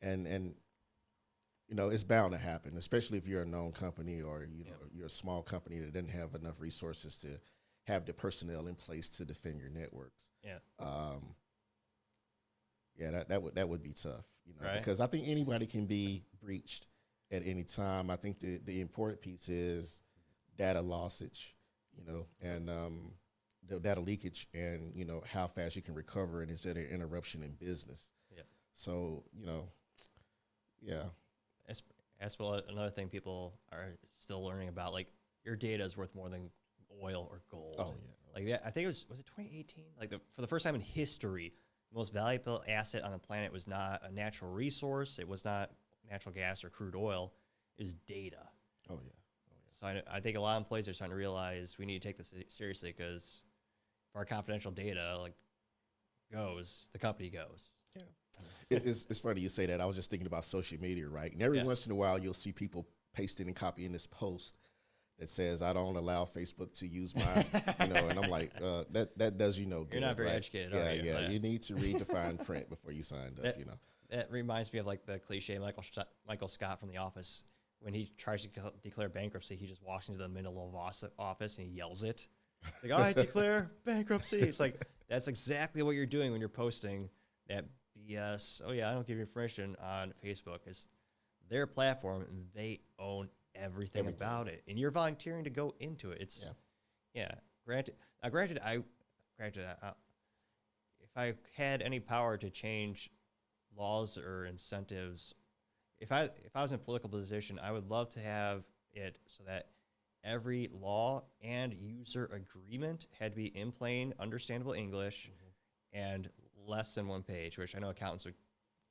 and it's bound to happen, especially if you're a known company, or you're a small company that doesn't have enough resources to have the personnel in place to defend your networks. That would be tough, right? Because I think anybody can be breached at any time. I think the important piece is data lossage, and the data leakage, and how fast you can recover, and is there an interruption in business? So That's another thing people are still learning about. Like, your data is worth more than oil or gold. Oh yeah. Like that, I think was it 2018? Like for the first time in history, the most valuable asset on the planet was not a natural resource. It was not natural gas or crude oil. It was data. Oh yeah. So I think a lot of employees are starting to realize we need to take this seriously, because if our confidential data goes, the company goes. Yeah. It's funny you say that. I was just thinking about social media, right? And every once in a while, you'll see people pasting and copying this post that says, "I don't allow Facebook to use my," and I'm like, that does good. You're not very educated, are you? Yeah. You need to read the fine print before you signed up. That reminds me of like the cliche Michael Scott from The Office. When he tries to declare bankruptcy, he just walks into the middle of office and he yells it. It's like, I declare bankruptcy. It's like, that's exactly what you're doing when you're posting that BS. Oh yeah, I don't give you information on Facebook. It's their platform, and they own everything about it, and you're volunteering to go into it. It's Granted, if I had any power to change laws or incentives, if I was in a political position, I would love to have it so that every law and user agreement had to be in plain, understandable English, and less than one page, which I know accountants would.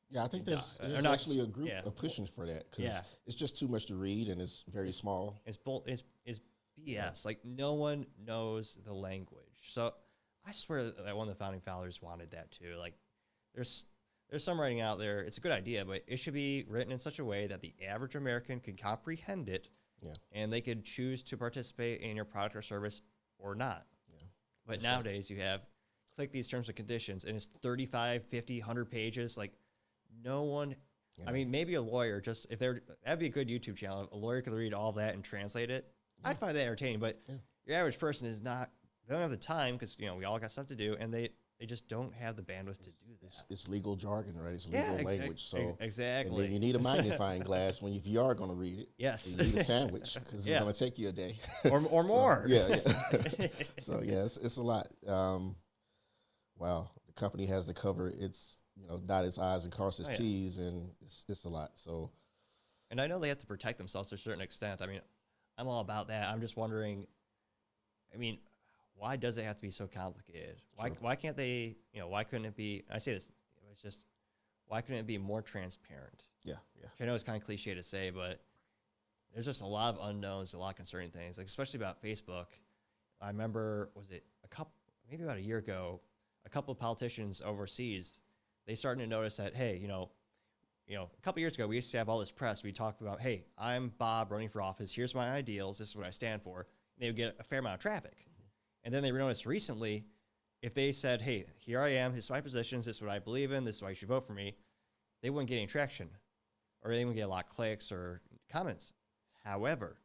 Yeah, I think there's actually a group pushing for that, because it's just too much to read, and it's very small. It's BS. Yeah. Like, no one knows the language. So I swear that one of the founding fathers wanted that too. Like, there's some writing out there. It's a good idea, but it should be written in such a way that the average American can comprehend it, and they could choose to participate in your product or service or not. Yeah. But nowadays you have click these terms and conditions, and it's 35, 50, 100 pages. Like, no one, I mean, maybe a lawyer, that'd be a good YouTube channel. A lawyer could read all that and translate it. I'd find that entertaining, but your average person they don't have the time, because, we all got stuff to do, and they just don't have the bandwidth to do this. It's legal jargon, right? It's legal language. So exactly. And then you need a magnifying glass if you are going to read it. Yes. You need a sandwich, because it's going to take you a day. Or more. So, it's a lot. Wow. The company has to cover its, dot its I's and cross its T's, and it's a lot. So, and I know they have to protect themselves to a certain extent. I mean, I'm all about that. I'm just wondering, why does it have to be so complicated? Why can't they, why couldn't it be, I say this, it's just, why couldn't it be more transparent? Yeah, yeah. Which I know it's kind of cliche to say, but there's just a lot of unknowns, a lot of concerning things, like especially about Facebook. I remember, maybe about a year ago, a couple of politicians overseas, they started to notice that, hey, a couple years ago, we used to have all this press. We talked about, hey, I'm Bob running for office. Here's my ideals. This is what I stand for. And they would get a fair amount of traffic. And then they noticed recently, if they said, hey, here I am, this is my positions, this is what I believe in, this is why you should vote for me, they wouldn't get any traction, or they wouldn't get a lot of clicks or comments. However,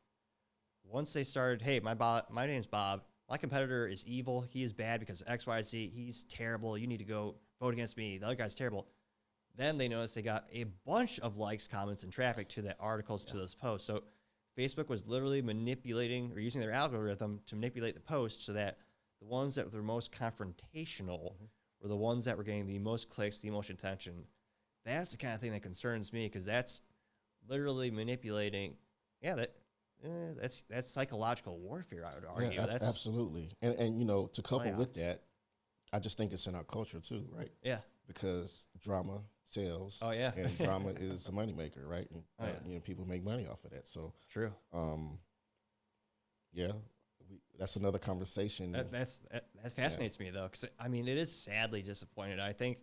once they started, hey, my name's Bob, my competitor is evil, he is bad because of X, Y, Z, he's terrible, you need to go vote against me, the other guy's terrible. Then they noticed they got a bunch of likes, comments, and traffic to the articles, to those posts. So Facebook was literally manipulating or using their algorithm to manipulate the posts so that the ones that were most confrontational were the ones that were getting the most clicks, the most attention. That's the kind of thing that concerns me, because that's literally manipulating. Yeah, that's psychological warfare, I would argue. Yeah, That's absolutely. And to couple with that, I just think it's in our culture too, right? Yeah. Because drama sells. Oh, yeah. And drama is a moneymaker, right? And people make money off of that. So true. Yeah, that's another conversation. That fascinates me, though, because I mean, it is sadly disappointed. I think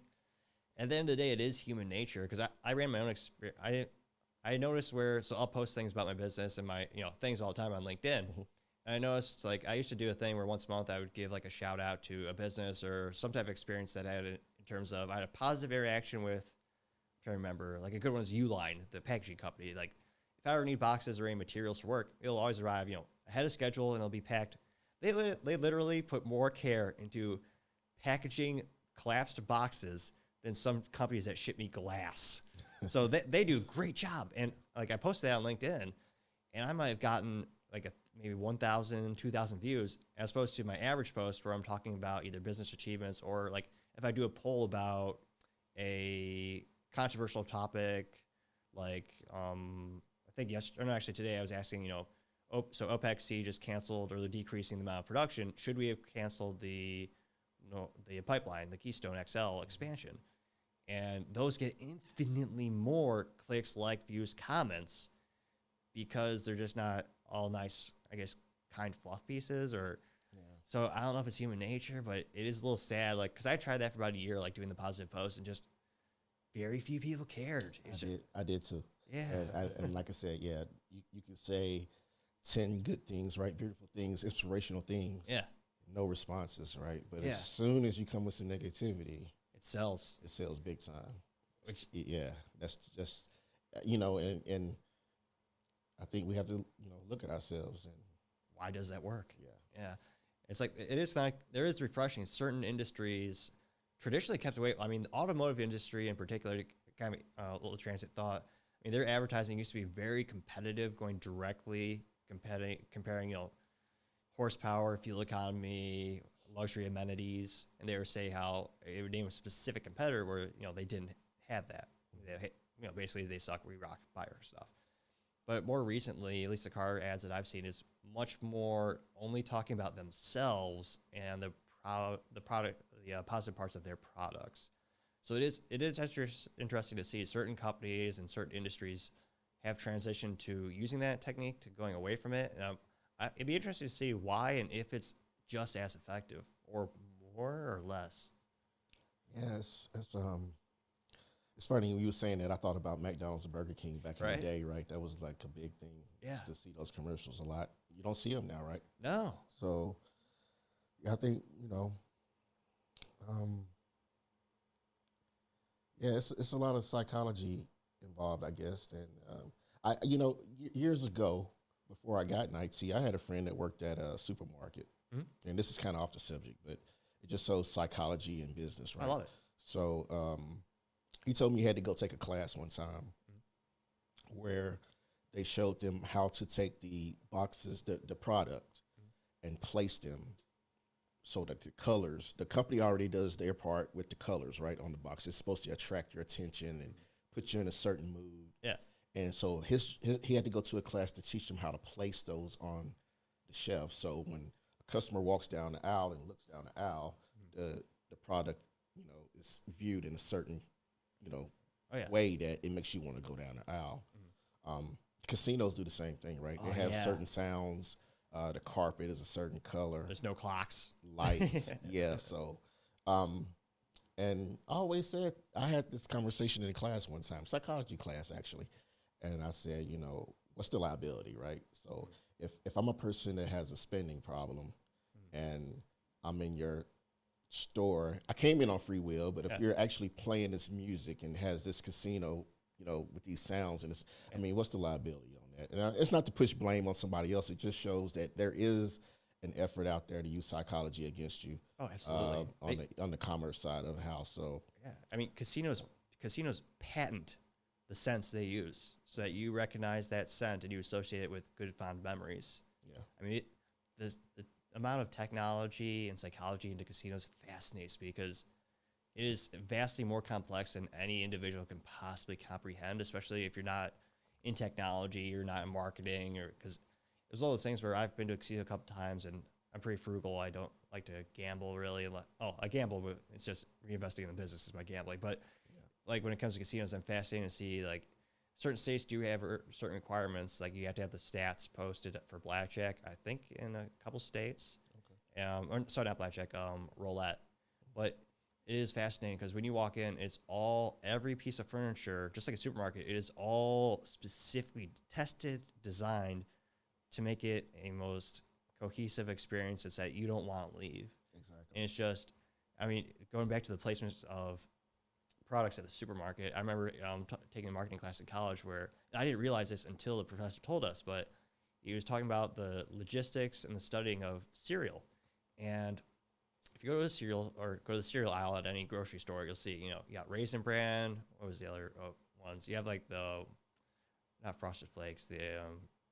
at the end of the day, it is human nature, because I ran my own experience. I noticed so I'll post things about my business and my things all the time on LinkedIn. And I noticed, like, I used to do a thing where once a month I would give like a shout out to a business or some type of experience that I had in terms of I had a positive interaction with. I'm trying to remember, like a good one is Uline, the packaging company. Like, if I ever need boxes or any materials for work, it'll always arrive, ahead of schedule, and it'll be packed. They literally put more care into packaging collapsed boxes than some companies that ship me glass. So they do a great job. And like, I posted that on LinkedIn, and I might have gotten like maybe 1,000, 2,000 views, as opposed to my average post where I'm talking about either business achievements, or like if I do a poll about a controversial topic, like I think today I was asking, so OPEC just canceled, or they're decreasing the amount of production. Should we have canceled the pipeline, the Keystone XL expansion? And those get infinitely more clicks, like, views, comments, because they're just not all nice, I guess, kind fluff pieces. Or so I don't know if it's human nature, but it is a little sad. Like, because I tried that for about a year, like doing the positive posts, and just very few people cared. I did too. Yeah. And like I said, yeah, you can say 10 good things, right? Beautiful things, inspirational things. Yeah. No responses, right? But as soon as you come with some negativity, it sells. It sells big time. That's just, and I think we have to, look at ourselves and why does that work? Yeah. It's like, it is like, there is refreshing. Certain industries traditionally kept away. I mean, the automotive industry in particular, kind of a little transit thought. I mean, their advertising used to be very competitive, going directly comparing, horsepower, fuel economy, luxury amenities, and they would say how it would name a specific competitor where they didn't have that. Basically they suck, we rock, fire stuff. But more recently, at least the car ads that I've seen, is much more only talking about themselves and the product, the positive parts of their products. So it is interesting to see certain companies and certain industries have transitioned to using that technique, to going away from it. And it'd be interesting to see why, and if it's just as effective or more or less. Yes, it's funny when you were saying that. I thought about McDonald's and Burger King back in the day, right? That was like a big thing. Just to see those commercials a lot. You don't see them now, right? No. So I think it's a lot of psychology involved, I guess. And years ago, before I got in IT, I had a friend that worked at a supermarket. And this is kind of off the subject, but it just shows psychology in business, right? I love it. So he told me he had to go take a class one time where they showed them how to take the boxes, the product, and place them so that the colors, the company already does their part with the colors, right, on the box. It's supposed to attract your attention and put you in a certain mood. Yeah. And so he had to go to a class to teach them how to place those on the shelf. So when a customer walks down the aisle and looks down the aisle, the product, is viewed in a certain, Oh yeah. way that it makes you want to go down the aisle. Casinos do the same thing, right? Oh, They have yeah. certain sounds. The carpet is a certain color. There's no clocks. Lights, yeah. So, and I always said, I had this conversation in class one time, psychology class actually, and I said, you know, what's the liability, right? So if I'm a person that has a spending problem and I'm in your store, I came in on free will, but if you're actually playing this music and has this casino, you know, with these sounds, and it's, I mean, what's the liability on that? And it's not to push blame on somebody else. It just shows that there is an effort out there to use psychology against you. Oh, absolutely. On the commerce side of the house. So Yeah, I mean, casinos patent the scents they use so that you recognize that scent and you associate it with good, fond memories. yeah, I mean, the amount of technology and psychology into casinos fascinates me because it is vastly more complex than any individual can possibly comprehend, especially if you're not in technology, you're not in marketing, or because there's all those things where I've been to a casino a couple times and I'm pretty frugal. I don't like to gamble really. I gamble, but it's just reinvesting in the business is my gambling. But like when it comes to casinos, I'm fascinated to see like certain states do have certain requirements. Like you have to have the stats posted for blackjack. I think in a couple states, or sorry, not blackjack, roulette. But it is fascinating because when you walk in, it's all every piece of furniture, just like a supermarket. It is all specifically tested, designed to make it a most cohesive experience. It's that you don't want to leave. exactly. And it's just, I mean, going back to the placements of products at the supermarket, I remember taking a marketing class in college where I didn't realize this until the professor told us, but he was talking about the logistics and the studying of cereal. And if you go to the cereal or go to the cereal aisle at any grocery store, you'll see, you know, you got Raisin Bran. What was the other ones? You have like the, not Frosted Flakes, the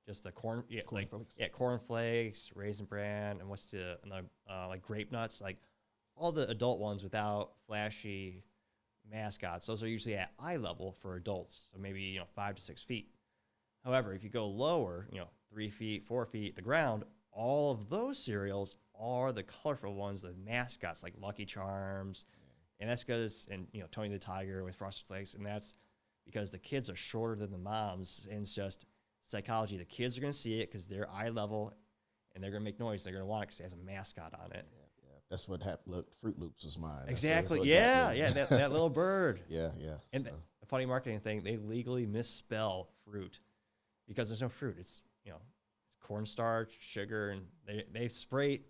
just the corn, Corn flakes. corn flakes, Raisin Bran, and what's the another like grape nuts, like all the adult ones without flashy mascots. Those are usually at eye level for adults, so maybe 5 to 6 feet. However, if you go lower, 3 feet, 4 feet, the ground, all of those cereals are the colorful ones, the mascots like Lucky Charms, and that's because Tony the Tiger with Frosted Flakes, and that's because the kids are shorter than the moms, and it's just psychology. The kids are going to see it because they're eye level, and they're going to make noise. They're going to want it because it has a mascot on it. Yeah. That's what happened. Look, Fruit Loops was mine. Exactly. That's That little bird. Yeah. And So, the funny marketing thing, they legally misspell fruit because there's no fruit. It's it's cornstarch, sugar, and they spray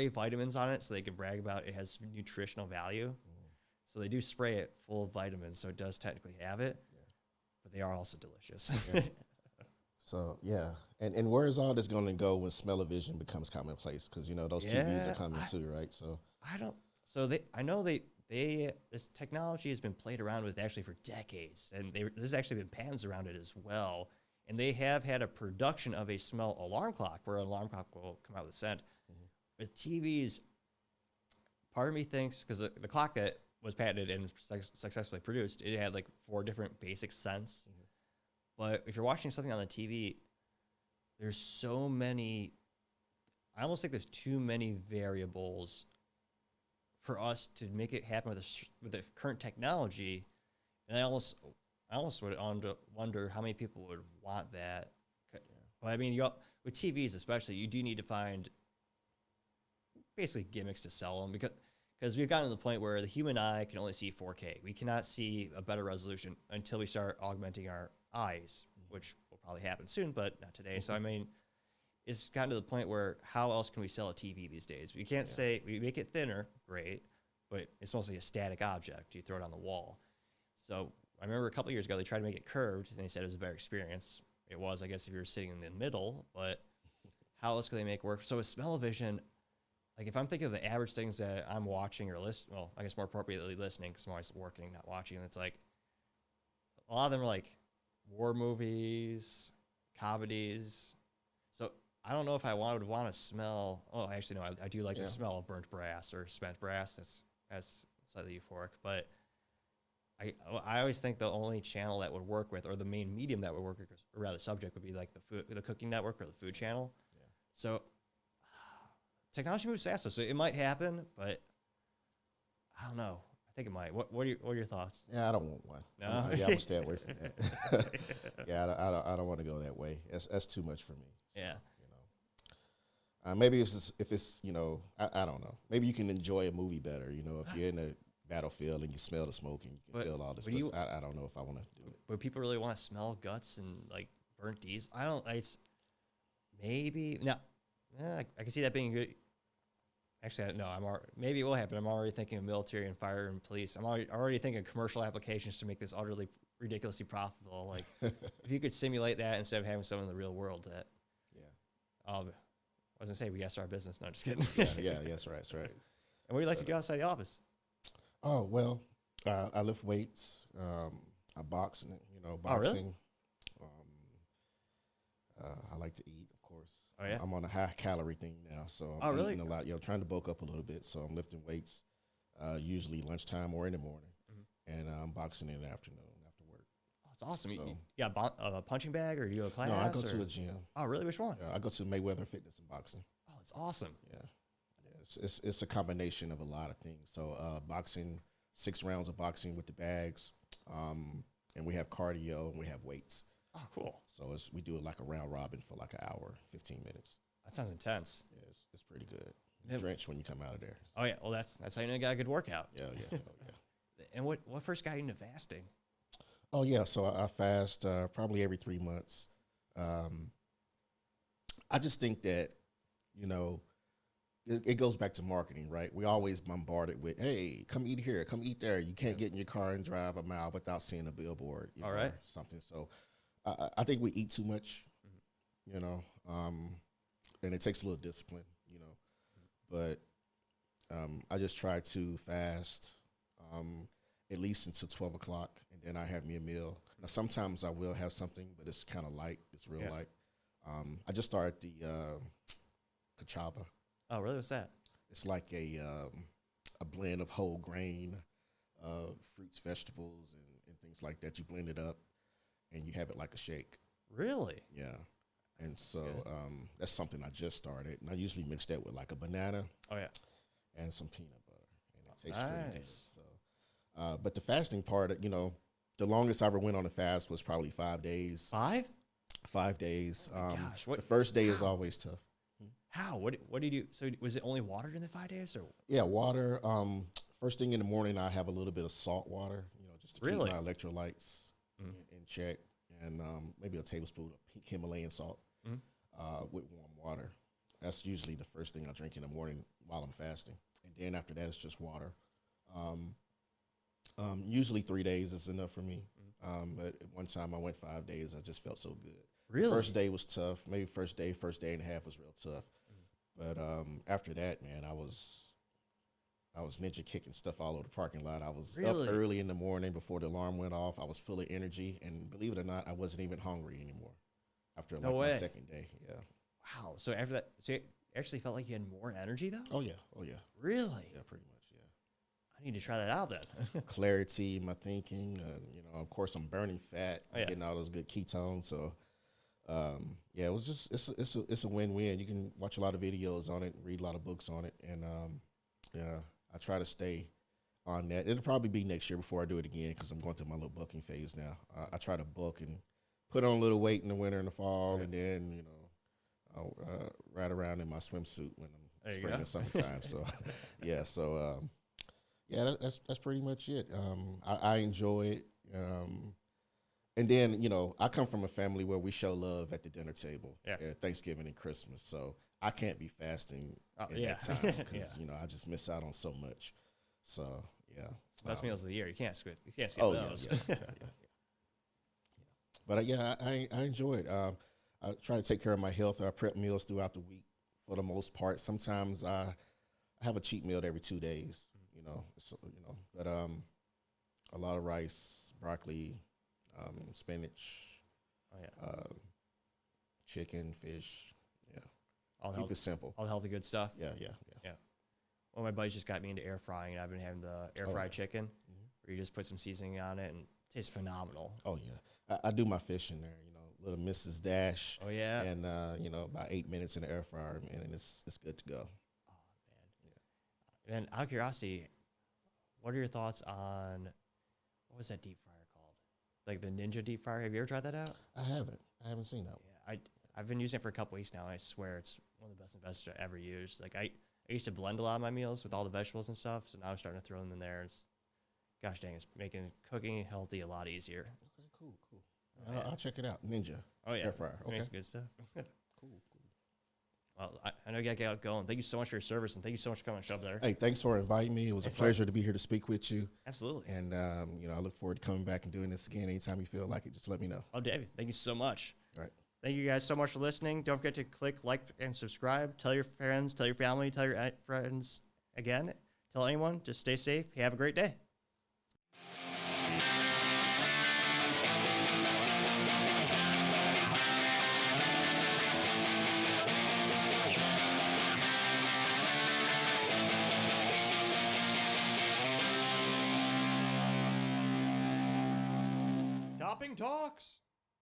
vitamins on it so they can brag about it has nutritional value. So they do spray it full of vitamins, so it does technically have it, but they are also delicious. Yeah. So yeah, and where is all this going to go when smell-o-vision becomes commonplace? Because those TVs are coming too, right? So I don't. So I know this technology has been played around with actually for decades, and there's actually been patents around it as well. And they have had a production of a smell alarm clock where an alarm clock will come out with a scent. With TVs, part of me thinks because the clock that was patented and successfully produced, it had like 4 different basic scents. But if you're watching something on the TV, there's so many. I almost think there's too many variables for us to make it happen with the current technology, and I almost would wonder how many people would want that. But I mean, with TVs especially, you do need to find basically gimmicks to sell them because we've gotten to the point where the human eye can only see 4K. We cannot see a better resolution until we start augmenting our eyes, which will probably happen soon, but not today. So I mean, it's gotten to the point where how else can we sell a TV these days? We can't say we make it thinner, great, but it's mostly a static object. You throw it on the wall. So I remember a couple years ago they tried to make it curved, and they said it was a better experience. It was, I guess, if you were sitting in the middle, but how else could they make it work? So with smell-o-vision, like if I'm thinking of the average things that I'm watching or I guess more appropriately listening because I'm always working, not watching, and it's like a lot of them are like war movies, comedies. So I don't know if I would want to smell. Oh, actually, no, I do like the smell of burnt brass or spent brass. That's slightly euphoric, but I always think the only channel that would work with, or the main medium that would work with, or rather subject would be like the Cooking Network or the Food Channel. Yeah. So technology moves fast, so it might happen, but I don't know. I think it might. What are your thoughts? Yeah, I don't want one. No? Yeah, I'm gonna stay away from that. Yeah, I don't want to go that way. That's too much for me. So, Yeah. you know, maybe if it's I don't know. Maybe you can enjoy a movie better. You know, if you're in a battlefield and you smell the smoke and you can feel all this. But I don't know if I want to do it. But people really want to smell guts and like burnt diesel. I don't. It's maybe no. I can see that being good. Actually, no. Maybe it will happen. I'm already thinking of military and fire and police. I'm already thinking of commercial applications to make this utterly ridiculously profitable. Like if you could simulate that instead of having someone in the real world, that I was gonna say we our business. No, just kidding. Yeah, that's right, that's right. And what do you like to do outside the office? Oh well, I lift weights. I box, boxing. Oh, really? I like to eat, of course. Oh, yeah? I'm on a high calorie thing now, so I'm really? eating a lot. Trying to bulk up a little bit, so I'm lifting weights, usually lunchtime or in the morning, and I'm boxing in the afternoon after work. Oh, that's awesome. So, you got a punching bag, or you go to class? No, I go to a gym. Oh, really? Which one? I go to Mayweather Fitness and Boxing. Oh, that's awesome. Yeah, it's a combination of a lot of things. So boxing, 6 rounds of boxing with the bags, and we have cardio and we have weights. Oh, cool. So we do it like a round robin for like an hour, 15 minutes. That sounds intense. Yeah, it's pretty good. You drench when you come out of there. Oh yeah, well that's how you know you got a good workout. Yeah. And what first got you into fasting? Oh yeah, so I fast probably every 3 months. I just think that it goes back to marketing, right? We always bombarded with, hey, come eat here, come eat there. You can't get in your car and drive a mile without seeing a billboard, All right. or something. So I think we eat too much, and it takes a little discipline, But I just try to fast at least until 12 o'clock, and then I have me a meal. Now, sometimes I will have something, but it's kind of light. It's real light. I just started the cachava. Oh, really? What's that? It's like a blend of whole grain, fruits, vegetables, and things like that. You blend it up, and you have it like a shake. Really? Yeah. And so that's something I just started. And I usually mix that with like a banana. Oh, yeah. And some peanut butter. And it tastes pretty good. Nice. So, but the fasting part, the longest I ever went on a fast was probably 5 days. 5? 5 days. Oh gosh. The first day is always tough. How? What did you do? So was it only water during the 5 days? Or? Yeah, water. First thing in the morning, I have a little bit of salt water, just to keep my electrolytes in check. And maybe a tablespoon of pink Himalayan salt with warm water. That's usually the first thing I drink in the morning while I'm fasting. And then after that, it's just water. Usually 3 days is enough for me. But at one time I went 5 days. I just felt so good. Really? The first day was tough. Maybe first day and a half was real tough. But after that, man, I was ninja kicking stuff all over the parking lot. I was up early in the morning before the alarm went off. I was full of energy, and believe it or not, I wasn't even hungry anymore after my second day. Yeah. Wow. So after that, so you actually felt like you had more energy though? Oh yeah. Really? Yeah, pretty much. Yeah. I need to try that out then. Clarity in my thinking. Of course, I'm burning fat, getting all those good ketones. So. Yeah, it was just it's a win-win. You can watch a lot of videos on it, read a lot of books on it, and I try to stay on that. It'll probably be next year before I do it again because I'm going through my little bulking phase now. I try to bulk and put on a little weight in the winter and the fall, and then I'll ride around in my swimsuit when I'm spring and summertime. So that's pretty much it. I enjoy it. And then, I come from a family where we show love at the dinner table at Thanksgiving and Christmas. So I can't be fasting in that time because, I just miss out on so much. So, yeah. Best meals of the year. You can't skip those. Yeah. But, I enjoy it. I try to take care of my health. I prep meals throughout the week for the most part. Sometimes I have a cheat meal every 2 days, but a lot of rice, broccoli, spinach, chicken, fish, keep it simple. All the healthy good stuff. Yeah. Well, my buddies just got me into air frying, and I've been having the air fried chicken, where you just put some seasoning on it, and it tastes phenomenal. Oh yeah, I do my fish in there, little Mrs. Dash. Oh yeah, and about 8 minutes in the air fryer, and it's good to go. Oh man, yeah. And out of curiosity, what are your thoughts on, what was that deep fryer called? Like the Ninja deep fryer. Have you ever tried that out? I haven't. I haven't seen that one. Yeah, I've been using it for a couple weeks now, and I swear it's one of the best investments I've ever used. Like I used to blend a lot of my meals with all the vegetables and stuff, so now I'm starting to throw them in there. It's, gosh dang, it's making cooking healthy a lot easier. Okay, cool. I'll check it out. Ninja. Oh yeah, air fryer. it Okay, makes good stuff. cool. Well, I know you got to get out going. Thank you so much for your service, and thank you so much for coming to show up there. Hey, thanks for inviting me. It was a pleasure to be here to speak with you. Absolutely. And I look forward to coming back and doing this again anytime you feel like it. Just let me know. Oh, David, thank you so much. All right. Thank you guys so much for listening. Don't forget to click like and subscribe. Tell your friends, tell your family, tell your friends again. Tell anyone. Just stay safe. Have a great day. Topping Talks.